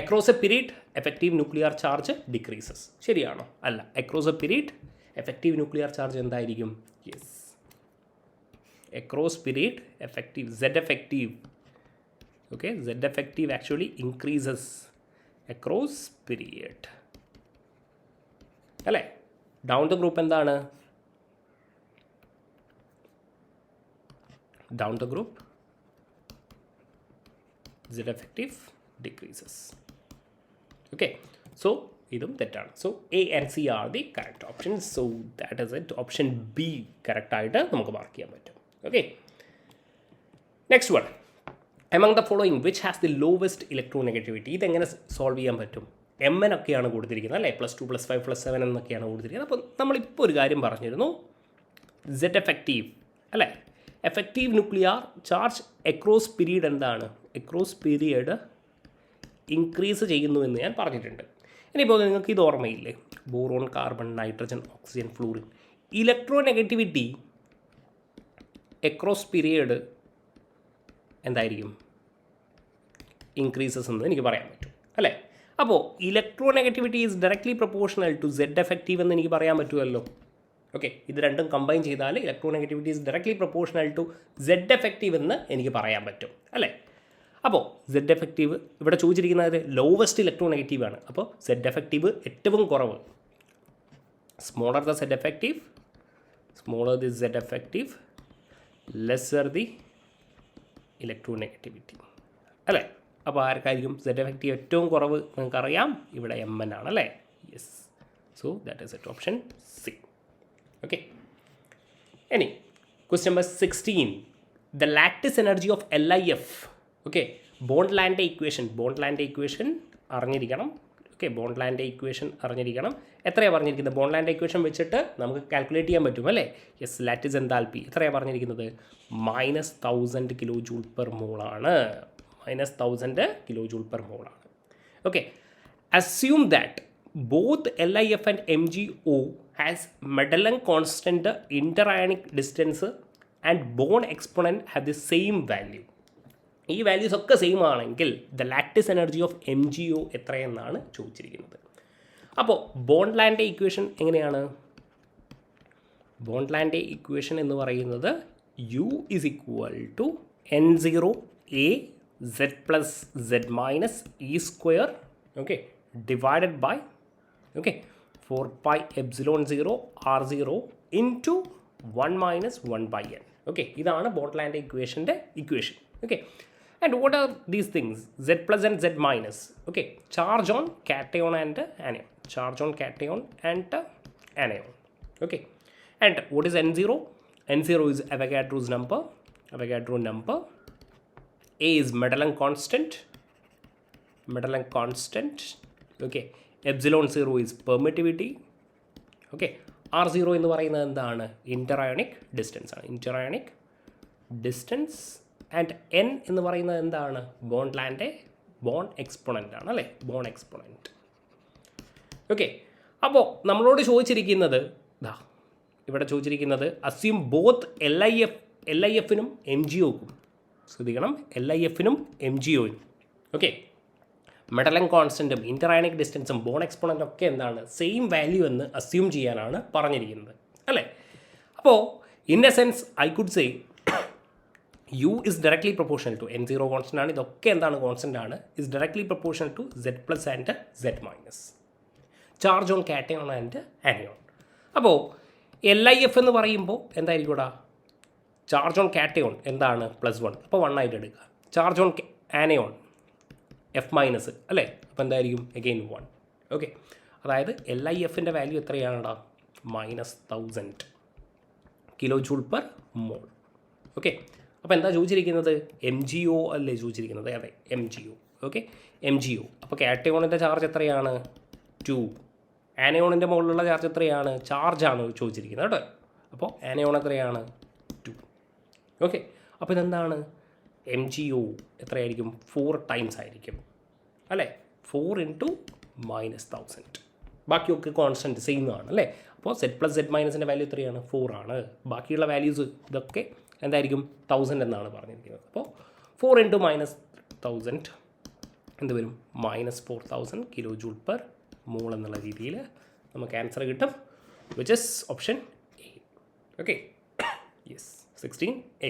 Across a period effective nuclear charge decreases. ശരിയാണോ? അല്ല. Across a period effective nuclear charge എന്തായിരിക്കും? Yes, across period effective Z effective. Okay, Z effective actually increases across period. അല്ലേ? ഡൗൺ ദ ഗ്രൂപ്പ് എന്താണ്? Down the group Z effective decreases. Okay, so ഇതും തെറ്റാണ്. So A and C are the correct options. So that is it. Option B കറക്റ്റായിട്ട് നമുക്ക് മാർക്ക് ചെയ്യാൻ പറ്റും. Okay, next one. Among the following, which has the lowest electronegativity? ഇതെങ്ങനെ സോൾവ് ചെയ്യാൻ പറ്റും? MN ഒക്കെയാണ് കൊടുത്തിരിക്കുന്നത് അല്ലേ. +2 +5 +7 എന്നൊക്കെയാണ് കൊടുത്തിരിക്കുന്നത്. അപ്പോൾ നമ്മളിപ്പോൾ ഒരു കാര്യം പറഞ്ഞിരുന്നു, Z effective അല്ലേ. Effective nuclear charge across period എന്താണ്? അക്രോസ് പീരിയഡ് ഇൻക്രീസ് ചെയ്യുന്നു എന്ന് ഞാൻ പറഞ്ഞിട്ടുണ്ട്. ഇനിയിപ്പോൾ നിങ്ങൾക്ക് ഇത് ഓർമ്മയില്ലേ? Boron, carbon, nitrogen, oxygen, fluorine. Electronegativity across period എന്തായിരിക്കും? ഇൻക്രീസസ് എന്ന് എനിക്ക് പറയാൻ പറ്റും അല്ലേ. അപ്പോൾ electronegativity is directly proportional to Z effective എന്ന് എനിക്ക് പറയാൻ പറ്റുമല്ലോ. ഓക്കെ, ഇത് രണ്ടും കമ്പൈൻ ചെയ്താൽ electronegativity is directly proportional to Z effective എന്ന് എനിക്ക് പറയാൻ പറ്റും അല്ലേ. അപ്പോൾ Z effective ഇവിടെ ചോദിച്ചിരിക്കുന്നത് ലോവസ്റ്റ് ഇലക്ട്രോനെഗറ്റീവ് ആണ്. അപ്പോൾ Z effective ഏറ്റവും കുറവ്. Smaller the Z effective, smaller the Z effective, lesser the electronegativity അല്ലേ. അപ്പോൾ ആർക്കായിരിക്കും Z effective ഏറ്റവും കുറവ്? നിങ്ങൾക്കറിയാം, ഇവിടെ MN ആണ് അല്ലേ. Yes, so that is it. Option C. Okay, ഇനി question number 16. The lattice energy of LIF. Okay, Born Lande equation അറിഞ്ഞിരിക്കണം. ഓക്കെ, ബോണ്ട്ലാൻഡ് ഇക്വേഷൻ അറിഞ്ഞിരിക്കണം. എത്രയാണ് പറഞ്ഞിരിക്കുന്നത്? ബോണ്ട്ലാൻഡ് ഇക്വേഷൻ വെച്ചിട്ട് നമുക്ക് കാൽക്കുലേറ്റ് ചെയ്യാൻ പറ്റും അല്ലേ. യെസ്, ലാറ്റിസ് എൻതാൽപ്പി എത്രയാണ് പറഞ്ഞിരിക്കുന്നത്? -1000 kJ/mol ആണ്. -1000 kJ/mol ആണ്. Okay, assume that both LIF and MgO has Madelung constant, interionic distance and Born exponent have the same value. ഈ വാല്യൂസ് ഒക്കെ സെയിം ആണെങ്കിൽ the lattice energy of MgO എത്രയെന്നാണ് ചോദിച്ചിരിക്കുന്നത്. അപ്പോൾ ബോണ്ട്ലാൻഡ് ഇക്വേഷൻ എങ്ങനെയാണ്? ബോണ്ട്ലാൻഡ് ഇക്വേഷൻ എന്ന് പറയുന്നത് U is equal to N0A Z plus Z minus E square, okay, divided by, okay, 4 pi epsilon 0 R0 into 1 minus 1 by N. Okay, ഇതാണ് ബോണ്ട്ലാൻഡ് ഇക്വേഷൻ്റെ equation. Okay, and what are these things? Z plus and Z minus. Okay, charge on cation and anion. Charge on cation and anion. Okay, and what is N0? N0 is Avogadro's number. Avogadro number. A is Madelung constant. Okay, epsilon 0 is permittivity. Okay, R0 എന്ന് പറയുന്നത് എന്താണ്? ഇന്റർ-അയോണിക് ഡിസ്റ്റൻസ് ആണ്. Inter-ionic distance. ആൻഡ് N എന്ന് പറയുന്നത് എന്താണ്? ബോണ്ട്ലാൻഡ് ബോൺ എക്സ്പോണൻ്റ് ആണ് അല്ലേ. Bone exponent. ഓക്കെ, അപ്പോൾ നമ്മളോട് ചോദിച്ചിരിക്കുന്നത് ഇവിടെ ചോദിച്ചിരിക്കുന്നത് അസ്യൂം ബോത്ത് LIF-നും MgO-ക്കും. ശ്രദ്ധിക്കണം, LIF-നും MgO-നും. ഓക്കെ, മെഡലൻ കോൺസ്റ്റൻറ്റും ഇന്റർ-അയോണിക് ഡിസ്റ്റൻസും ബോൺ എക്സ്പോണൻ്റ് ഒക്കെ എന്താണ്? സെയിം വാല്യൂ എന്ന് അസ്യൂം ചെയ്യാനാണ് പറഞ്ഞിരിക്കുന്നത് അല്ലേ. അപ്പോൾ in a sense I could say U is directly proportional to N0 constant ആണ്. ഇതൊക്കെ എന്താണ്? കോൺസ്റ്റൻ്റ് ആണ്. Is directly proportional to Z plus and Z minus. Charge on cation and anion. അപ്പോൾ LIF എന്ന് പറയുമ്പോൾ എന്തായിരിക്കും ഇവിടെ? ചാർജ് ഓൺ കാറ്റയോൺ എന്താണ്? +1. അപ്പോൾ 1 ആയിട്ട് എടുക്കുക. ചാർജ് ഓൺ ആനിയോൺ F- അല്ലേ. അപ്പോൾ എന്തായിരിക്കും? അഗെയിൻ 1. ഓക്കെ, അതായത് LIF-ൻ്റെ വാല്യൂ എത്രയാണടാ? -1000 kJ/mol. ഓക്കെ, അപ്പോൾ എന്താ ചോദിച്ചിരിക്കുന്നത്? MgO അല്ലേ ചോദിച്ചിരിക്കുന്നത്? അതെ, MgO. Okay, MgO. അപ്പോൾ കാറ്റയോണിൻ്റെ ചാർജ് എത്രയാണ്? 2. ആനയോണിൻ്റെ മുകളിലുള്ള ചാർജ് എത്രയാണ്? ചാർജാണ് ചോദിച്ചിരിക്കുന്നത് കേട്ടോ. അപ്പോൾ ആനയോൺ എത്രയാണ് 2. ഓക്കെ, അപ്പോൾ ഇതെന്താണ് MgO എത്രയായിരിക്കും 4 ടൈംസ് ആയിരിക്കും അല്ലേ, 4 × -1000. ബാക്കിയൊക്കെ കോൺസ്റ്റൻറ്റ് സെയിം ആണ് അല്ലേ. അപ്പോൾ Z+Z- വാല്യൂ എത്രയാണ് 4 ആണ്. ബാക്കിയുള്ള വാല്യൂസ് ഇതൊക്കെ എന്തായിരിക്കും 1000 എന്നാണ് പറഞ്ഞിരിക്കുന്നത്. അപ്പോൾ 4 × -1000 എന്ത് വരും -4000 kJ/mol എന്നുള്ള രീതിയിൽ നമുക്ക് ആൻസർ കിട്ടും, which is option A. Okay, yes 16A.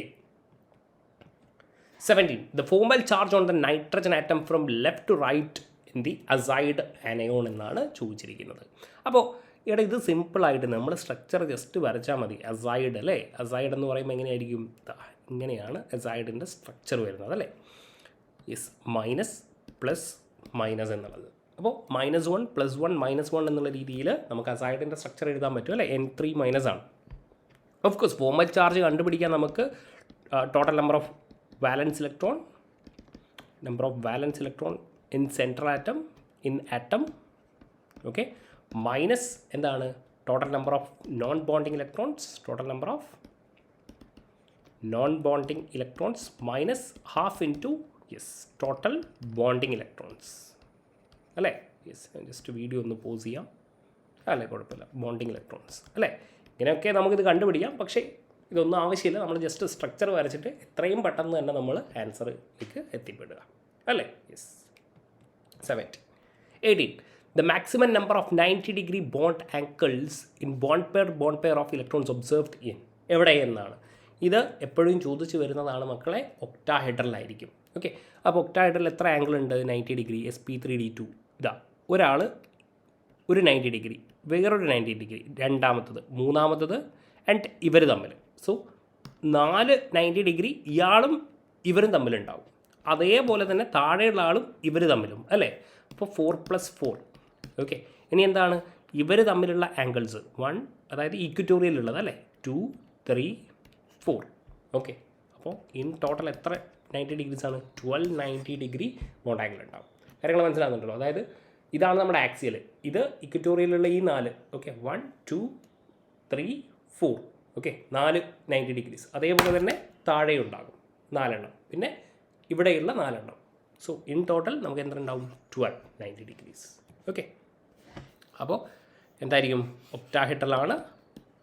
17. The formal charge on the nitrogen atom from left to right in the azide anion എന്നാണ് ചോദിച്ചിരിക്കുന്നത്. അപ്പോൾ ഇവിടെ ഇത് സിമ്പിളായിട്ട് നമ്മൾ സ്ട്രക്ചർ ജസ്റ്റ് വരച്ചാൽ മതി. അസൈഡ് അല്ലേ, അസൈഡ് എന്ന് പറയുമ്പോൾ എങ്ങനെയായിരിക്കും, ഇങ്ങനെയാണ് അസൈഡിൻ്റെ സ്ട്രക്ചർ വരുന്നത് അല്ലേ. യെസ്, മൈനസ് പ്ലസ് മൈനസ് എന്നുള്ളത്. അപ്പോൾ -1 +1 -1 എന്നുള്ള രീതിയിൽ നമുക്ക് അസൈഡിൻ്റെ സ്ട്രക്ചർ എഴുതാൻ പറ്റും അല്ലേ. N3 ആണ്. ഓഫ് കോഴ്സ് ഫോർമൽ ചാർജ് കണ്ടുപിടിക്കാൻ നമുക്ക് total number of valence electron in central atom in atom. Okay, minus എന്താണ് total number of non bonding electrons minus half into total bonding electrons അല്ലേ. യെസ്, ജസ്റ്റ് വീഡിയോ ഒന്ന് പോസ് ചെയ്യാം അല്ലേ, കുഴപ്പമില്ല. ബോണ്ടിങ് ഇലക്ട്രോൺസ് അല്ലേ, ഇങ്ങനെയൊക്കെ നമുക്കിത് കണ്ടുപിടിക്കാം. പക്ഷേ ഇതൊന്നും ആവശ്യമില്ല, നമ്മൾ ജസ്റ്റ് സ്ട്രക്ചർ വരച്ചിട്ട് എത്രയും പെട്ടെന്ന് തന്നെ നമ്മൾ ആൻസറിലേക്ക് എത്തിപ്പെടുക അല്ലേ. Yes. 17. 18. The maximum number of 90-degree bond angles in bond pair of electrons observed in എവിടെ എന്നാണ്. ഇത് എപ്പോഴും ചോദിച്ചു വരുന്നതാണ് മക്കളെ, ഒക്ടാഹെഡ്രലായിരിക്കും. ഓക്കെ, അപ്പോൾ ഒക്ടാഹെഡ്രൽ എത്ര ആംഗിൾ ഉണ്ട് 90 ഡിഗ്രി. sp3d2 ഇതാ ഒരാൾ ഒരു 90 ഡിഗ്രി, വേറൊരു 90 ഡിഗ്രി, രണ്ടാമത്തത്, മൂന്നാമത്തത്, ആൻഡ് ഇവർ തമ്മിൽ. സോ 4 90 ഡിഗ്രി ഇയാളും ഇവരും തമ്മിലുണ്ടാവും. അതേപോലെ തന്നെ താഴെയുള്ള ആളും ഇവർ തമ്മിലും അല്ലേ. അപ്പോൾ 4 + 4. ഓക്കെ, ഇനി എന്താണ് ഇവർ തമ്മിലുള്ള ആംഗിൾസ് 1, അതായത് ഈക്വറ്റോറിയലുള്ളത് അല്ലേ, 2, 3, 4. ഓക്കെ, അപ്പോൾ ഇൻ ടോട്ടൽ എത്ര 90 ഡിഗ്രീസാണ് 12 90 ഡിഗ്രി ബോണ്ട് ആംഗിൾ ഉണ്ടാവും. കാര്യങ്ങൾ മനസ്സിലാകുന്നുണ്ടല്ലോ. അതായത് ഇതാണ് നമ്മുടെ ആക്സിയൽ, ഇത് ഇക്വറ്റോറിയലുള്ള ഈ 4. ഓക്കെ, 1, 2, 3, 4. Okay, 4 90 degrees. അതേപോലെ തന്നെ താഴെ ഉണ്ടാകും 4 എണ്ണം, പിന്നെ ഇവിടെയുള്ള 4 എണ്ണം. സോ ഇൻ ടോട്ടൽ നമുക്ക് എന്തുണ്ടാവും 12 90 ഡിഗ്രീസ്. ഓക്കെ, അപ്പോൾ എന്തായിരിക്കും ഒക്ടാഹെഡ്രലാണ്.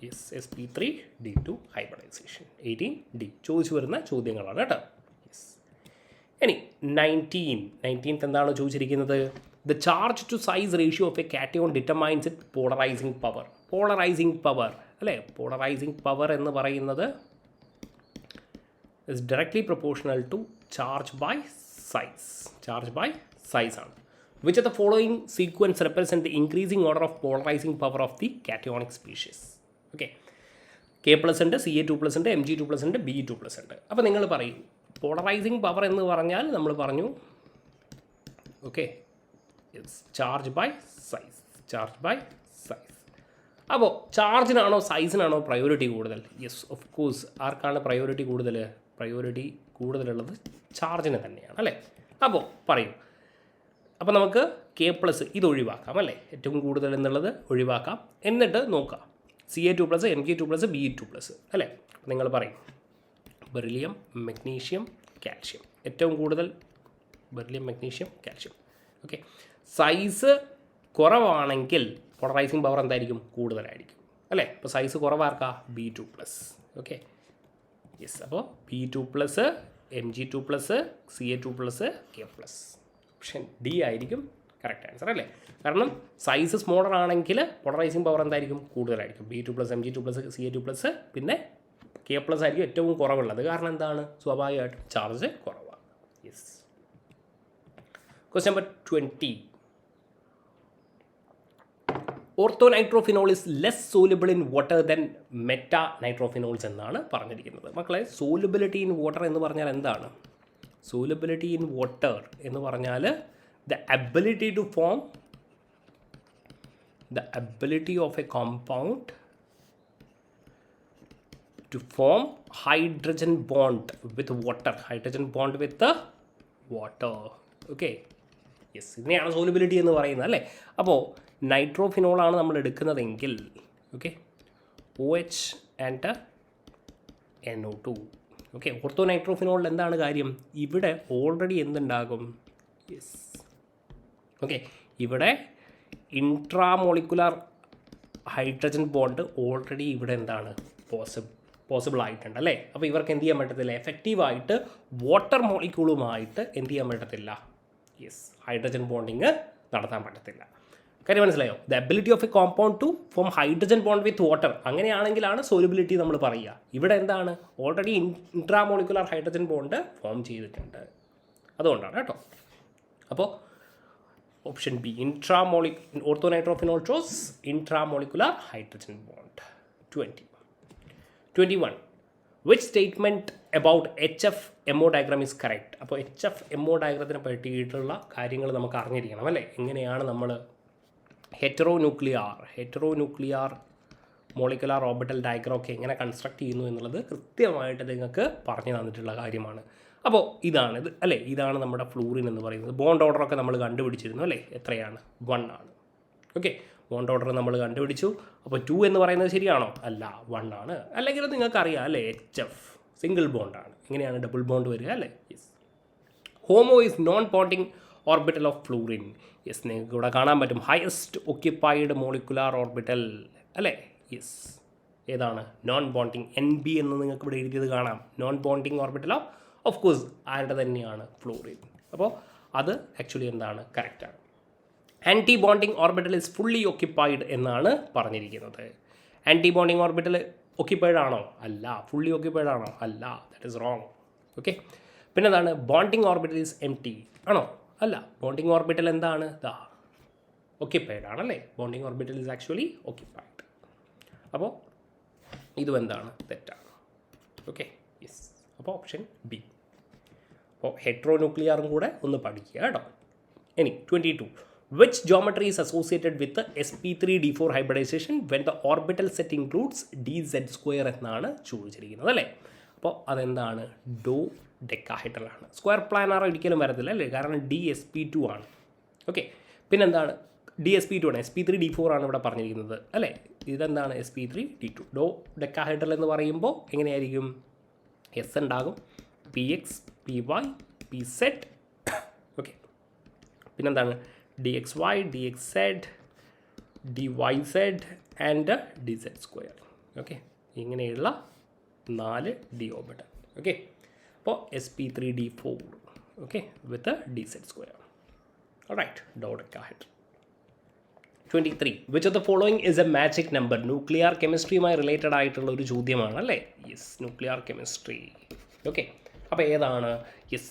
Yes, sp3d2 hybridisation. 18D ചോദിച്ചു വരുന്ന ചോദ്യങ്ങളാണ് കേട്ടോ. യെസ്, ഇനി 19th എന്താണ് ചോദിച്ചിരിക്കുന്നത്. The charge to size ratio of a cation determines it polarising power അല്ലേ. പോളറൈസിങ് പവർ എന്ന് പറയുന്നത് is directly proportional to charge by size ആണ്. Which of the following sequence represent the increasing order of polarizing power of the cationic species? Okay, K+ ഉണ്ട്, Ca2+ ഉണ്ട്, Mg2+ ഉണ്ട്, Be2+ ഉണ്ട്. അപ്പോൾ നിങ്ങൾ പറയും പോളറൈസിങ് പവർ എന്ന് പറഞ്ഞാൽ നമ്മൾ പറഞ്ഞു ഓക്കെ ചാർജ് ബൈ സൈസ്. അപ്പോൾ ചാർജിനാണോ സൈസിനാണോ പ്രയോറിറ്റി കൂടുതൽ? Yes, of course. ആർക്കാണ് പ്രയോറിറ്റി കൂടുതലുള്ളത്? ചാർജിന് തന്നെയാണ് അല്ലേ. അപ്പോൾ പറയും, അപ്പോൾ നമുക്ക് K+ ഇത് ഒഴിവാക്കാം അല്ലേ, ഏറ്റവും കൂടുതൽ എന്നുള്ളത് ഒഴിവാക്കാം. എന്നിട്ട് നോക്കാം Ca2+, Mg2+, Be2+ അല്ലേ. നിങ്ങൾ പറയും ബെറിലിയം, മഗ്നീഷ്യം, കാൽഷ്യം. ഏറ്റവും കൂടുതൽ beryllium, magnesium, calcium. Okay, size കുറവാണെങ്കിൽ പോളറൈസിങ് പവർ എന്തായിരിക്കും? കൂടുതലായിരിക്കും അല്ലേ. അപ്പോൾ സൈസ് കുറവാർക്കാ? Be2+. Okay, yes. അപ്പോൾ Be2+, Mg2+, Ca2+, K+. Option D ആയിരിക്കും കറക്റ്റ് ആൻസർ അല്ലേ. കാരണം സൈസ് സ്മോളർ ആണെങ്കിൽ പോളറൈസിങ് പവർ എന്തായിരിക്കും? കൂടുതലായിരിക്കും. Be2+, Mg2+, Ca2+, പിന്നെ K+ ആയിരിക്കും ഏറ്റവും കുറവുള്ളത്. കാരണം എന്താണ്? സ്വാഭാവികമായിട്ടും ചാർജ് കുറവാണ്. Yes. Question number 20. Ortho nitrophenol is less soluble in water than meta nitrophenols എന്നാണ് പറഞ്ഞിരിക്കുന്നത്. മക്കളെ, സോലുബിലിറ്റി ഇൻ വാട്ടർ എന്ന് പറഞ്ഞാൽ എന്താണ്? സോലുബിലിറ്റി ഇൻ വാട്ടർ എന്ന് പറഞ്ഞാൽ the ability of a compound to form hydrogen bond with water. Okay, yes. ഇതിനെയാണ് സോലുബിലിറ്റി എന്ന് പറയുന്നത് അല്ലേ. അപ്പോൾ നൈട്രോഫിനോളാണ് നമ്മൾ എടുക്കുന്നതെങ്കിൽ okay OH and NO2. Okay, ortho നൈട്രോഫിനോളിൽ എന്താണ് കാര്യം? ഇവിടെ ഓൾറെഡി എന്തുണ്ടാകും? യെസ്, ഓക്കെ, ഇവിടെ ഇൻട്രാമോളിക്കുലാർ ഹൈഡ്രജൻ ബോണ്ട് ഓൾറെഡി ഇവിടെ എന്താണ് പോസിബിൾ ആയിട്ടുണ്ട് അല്ലേ? അപ്പോൾ ഇവർക്ക് എന്ത് ചെയ്യാൻ പറ്റത്തില്ല? എഫക്റ്റീവായിട്ട് വാട്ടർ മോളിക്യൂളുമായിട്ട് എന്ത് ചെയ്യാൻ പറ്റത്തില്ല? യെസ്, ഹൈഡ്രജൻ ബോണ്ടിങ് നടത്താൻ പറ്റത്തില്ല. കാര്യം മനസ്സിലായോ? The ability of a compound to form hydrogen bond with water, അങ്ങനെയാണെങ്കിലാണ് സോലുബിലിറ്റി നമ്മൾ പറയുക. ഇവിടെ എന്താണ്? Already intramolecular hydrogen bond form ചെയ്തിട്ടുണ്ട്, അതുകൊണ്ടാണ് കേട്ടോ. അപ്പോൾ option B, ortho nitrophenol shows intramolecular hydrogen bond. 21. Which statement about HF-MO diagram is correct? അപ്പോൾ HF-MO ഡയഗ്രത്തിനെ പറ്റിയിട്ടുള്ള കാര്യങ്ങൾ നമുക്ക് അറിഞ്ഞിരിക്കണം അല്ലേ? എങ്ങനെയാണ് നമ്മൾ ഹെറ്ററോന്യൂക്ലിയർ മോളിക്കുലാർ ഓർബിറ്റൽ ഡയഗ്രം ഒക്കെ എങ്ങനെ കൺസ്ട്രക്ട് ചെയ്യുന്നു എന്നുള്ളത് കൃത്യമായിട്ട് നിങ്ങൾക്ക് പറഞ്ഞു തന്നിട്ടുള്ള കാര്യമാണ്. അപ്പോൾ ഇതാണിത് അല്ലേ? ഇതാണ് നമ്മുടെ ഫ്ലൂറിൻ എന്ന് പറയുന്നത്. ബോണ്ട് ഓർഡറൊക്കെ നമ്മൾ കണ്ടുപിടിച്ചിരുന്നു അല്ലേ? എത്രയാണ്? 1 ആണ്. ഓക്കെ, ബോണ്ട് ഓർഡർ നമ്മൾ കണ്ടുപിടിച്ചു. അപ്പോൾ 2 എന്ന് പറയുന്നത് ശരിയാണോ? അല്ല, 1 ആണ്. അല്ലെങ്കിൽ നിങ്ങൾക്കറിയാം അല്ലേ, HF സിംഗിൾ ബോണ്ടാണ്. എങ്ങനെയാണ് ഡബിൾ ബോണ്ട് വരിക അല്ലേ? Yes. HOMO is non bonding orbital of fluorine. Yes, നിങ്ങൾക്ക് ഇവിടെ കാണാൻ പറ്റും ഹയസ്റ്റ് ഒക്യുപ്പൈഡ് മോളിക്കുലാർ ഓർബിറ്റൽ അല്ലേ? യെസ്, ഏതാണ്? നോൺ ബോണ്ടിങ്, NB എന്ന് നിങ്ങൾക്ക് ഇവിടെ എഴുതിയത് കാണാം. Non bonding orbital of course ആരുടെ തന്നെയാണ്? ഫ്ലൂറിൻ. അപ്പോൾ അത് ആക്ച്വലി എന്താണ്? കറക്റ്റാണ്. Antibonding orbital is fully occupied എന്നാണ് പറഞ്ഞിരിക്കുന്നത്. ആൻറ്റി ബോണ്ടിങ് ഓർബിറ്റൽ ഒക്യുപ്പൈഡ് ആണോ? അല്ല. ഫുള്ളി ഒക്യുപ്പൈഡ് ആണോ? അല്ല. That is wrong. ഓക്കെ, പിന്നെ എന്താണ്? ബോണ്ടിങ് ഓർബിറ്റൽ ഇസ് എംപ്റ്റി ആണോ? അല്ല. ബോണ്ടിങ് ഓർബിറ്റൽ എന്താണ്? ഒക്യുപ്പൈഡ് ആണല്ലേ? Bonding orbital is actually occupied. അപ്പോൾ ഇതും എന്താണ്? തെറ്റാണ്. Okay, yes. അപ്പോൾ ഓപ്ഷൻ ബി. അപ്പോൾ ഹെട്രോന്യൂക്ലിയറും കൂടെ ഒന്ന് പഠിക്കുക കേട്ടോ. ഇനി 22. Which geometry is associated with the sp3d4 hybridization when the orbital set includes dz² എന്നാണ് ചോദിച്ചിരിക്കുന്നത് അല്ലേ? അപ്പോൾ അതെന്താണ്? ഡോ ഡെക്കാഹെഡ്രലാണ്. സ്ക്വയർ പ്ലാനാർ ഒരിക്കലും വരത്തില്ല അല്ലേ? കാരണം DsP2 ആണ്. ഓക്കെ, പിന്നെന്താണ്? DsP2 ആണ്. sp3d4 ആണ് ഇവിടെ പറഞ്ഞിരിക്കുന്നത് അല്ലേ? ഇതെന്താണ്? sp3d2. ഡോ ഡെക്കാഹെഡ്രൽ എന്ന് പറയുമ്പോൾ എങ്ങനെയായിരിക്കും? S ഉണ്ടാകും, Px, Py, Pz. ഓക്കെ, പിന്നെന്താണ്? dxy, dxz, dyz and dz². Okay, ഇങ്ങനെയുള്ള 4 d ഓർബിറ്റൽ. ഓക്കെ, അപ്പോൾ sp3d4 okay with dz². Alright, dodecahedral. 23. Which of the following is a magic number? Nuclear കെമിസ്ട്രിയുമായി റിലേറ്റഡ് ആയിട്ടുള്ള ഒരു ചോദ്യമാണ് അല്ലേ? Yes, nuclear chemistry. ഓക്കെ, അപ്പോൾ ഏതാണ്? യെസ്,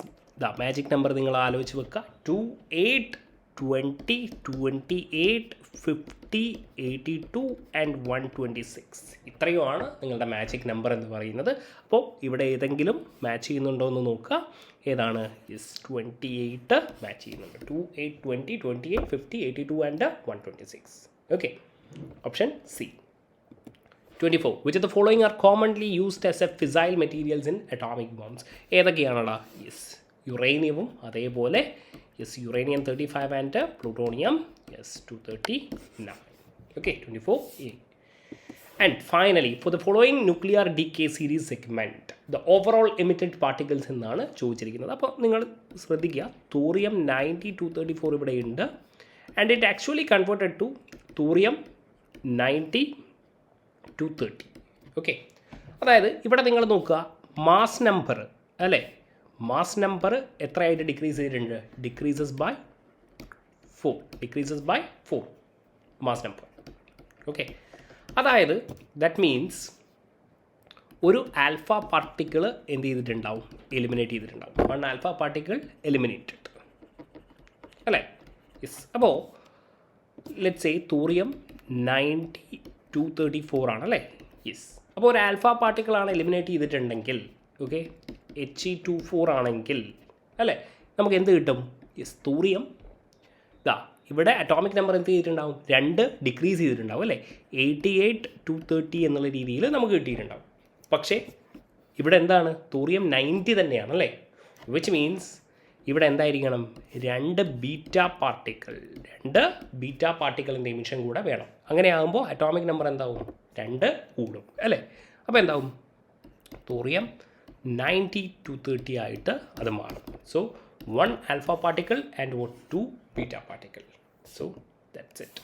മാജിക് നമ്പർ നിങ്ങൾ ആലോചിച്ച് വെക്കുക. 2, 8, 20, 28, 50, 82 ആൻഡ് 126. ഇത്രയുമാണ് നിങ്ങളുടെ മാജിക് നമ്പർ എന്ന് പറയുന്നത്. അപ്പോൾ ഇവിടെ ഏതെങ്കിലും മാച്ച് ചെയ്യുന്നുണ്ടോ എന്ന് നോക്കുക. ഏതാണ്? യെസ്, 28 മാച്ച് ചെയ്യുന്നുണ്ട്. 2, 8, 20, 28, 50, 82 and 126. Okay, option C. 24. Which of the following are commonly used as a fissile materials in atomic bombs? ഏതൊക്കെയാണല്ലോ? യെസ്, യുറേനിയവും അതേപോലെ yes uranium 35 and plutonium yes 239. Okay, 24A. And finally for the following nuclear decay series segment the overall emitted particles എന്നാണ് ചോദിച്ചിരിക്കുന്നത്. അപ്പോൾ നിങ്ങൾ ശ്രദ്ധിക്കുക, തൂറിയം 90-234 ഇവിടെയുണ്ട്. And it actually converted to thorium 90-230. Okay, അതായത് ഇവിടെ നിങ്ങൾ നോക്കുക, മാസ് നമ്പർ അല്ലേ? മാസ് നമ്പർ എത്രയായിട്ട് ഡിക്രീസ് ചെയ്തിട്ടുണ്ട്? Decreases by 4 mass number. Okay, അതായത് ദാറ്റ് മീൻസ് ഒരു ആൽഫ പാർട്ടിക്കിൾ എന്ത് ചെയ്തിട്ടുണ്ടാവും? എലിമിനേറ്റ് ചെയ്തിട്ടുണ്ടാവും. 1 ആൽഫ പാർട്ടിക്കിൾ എലിമിനേറ്റഡ് അല്ലേ? യെസ്. അപ്പോൾ ലെറ്റ്സ് സേ തൂറിയം 90-234 ആണല്ലേ? യെസ്. അപ്പോൾ ഒരു ആൽഫ പാർട്ടിക്കിളാണ് എലിമിനേറ്റ് ചെയ്തിട്ടുണ്ടെങ്കിൽ ഓക്കെ, He24 ആണെങ്കിൽ അല്ലേ, നമുക്ക് എന്ത് കിട്ടും? യെസ്, തൂറിയം ഇവിടെ അറ്റോമിക് നമ്പർ എന്ത് ചെയ്തിട്ടുണ്ടാവും? 2 ഡിക്രീസ് ചെയ്തിട്ടുണ്ടാവും അല്ലേ? 88-230 എന്നുള്ള രീതിയിൽ നമുക്ക് കിട്ടിയിട്ടുണ്ടാവും. പക്ഷേ ഇവിടെ എന്താണ്? തൂറിയം 90 തന്നെയാണല്ലേ? വിച്ച് മീൻസ് ഇവിടെ എന്തായിരിക്കണം? 2 ബീറ്റ പാർട്ടിക്കിളിൻ്റെ എമിഷൻ കൂടെ വേണം. അങ്ങനെ ആകുമ്പോൾ അറ്റോമിക് നമ്പർ എന്താവും? 2 കൂടും അല്ലേ. അപ്പോൾ എന്താവും, തോറിയം 90-30 ആയിട്ട് അത് മാറും. So 1 alpha particle and 2 beta particle. So that's it.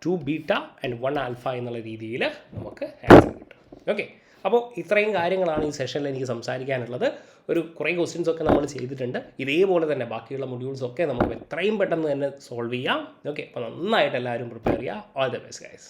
2 beta and 1 alpha എന്നുള്ള രീതിയിൽ നമുക്ക് ആൻസർ കിട്ടും. ഓക്കെ, അപ്പോൾ ഇത്രയും കാര്യങ്ങളാണ് ഈ സെഷനിൽ എനിക്ക് സംസാരിക്കാനുള്ളത്. കുറേ ക്വസ്റ്റ്യൻസ് ഒക്കെ നമ്മൾ ചെയ്തിട്ടുണ്ട്. ഇതേപോലെ തന്നെ ബാക്കിയുള്ള മൊഡ്യൂൾസൊക്കെ നമുക്ക് എത്രയും പെട്ടെന്ന് തന്നെ സോൾവ് ചെയ്യാം. ഓക്കെ, അപ്പോൾ നന്നായിട്ട് എല്ലാവരും പ്രിപ്പയർ ചെയ്യുക. All the best guys.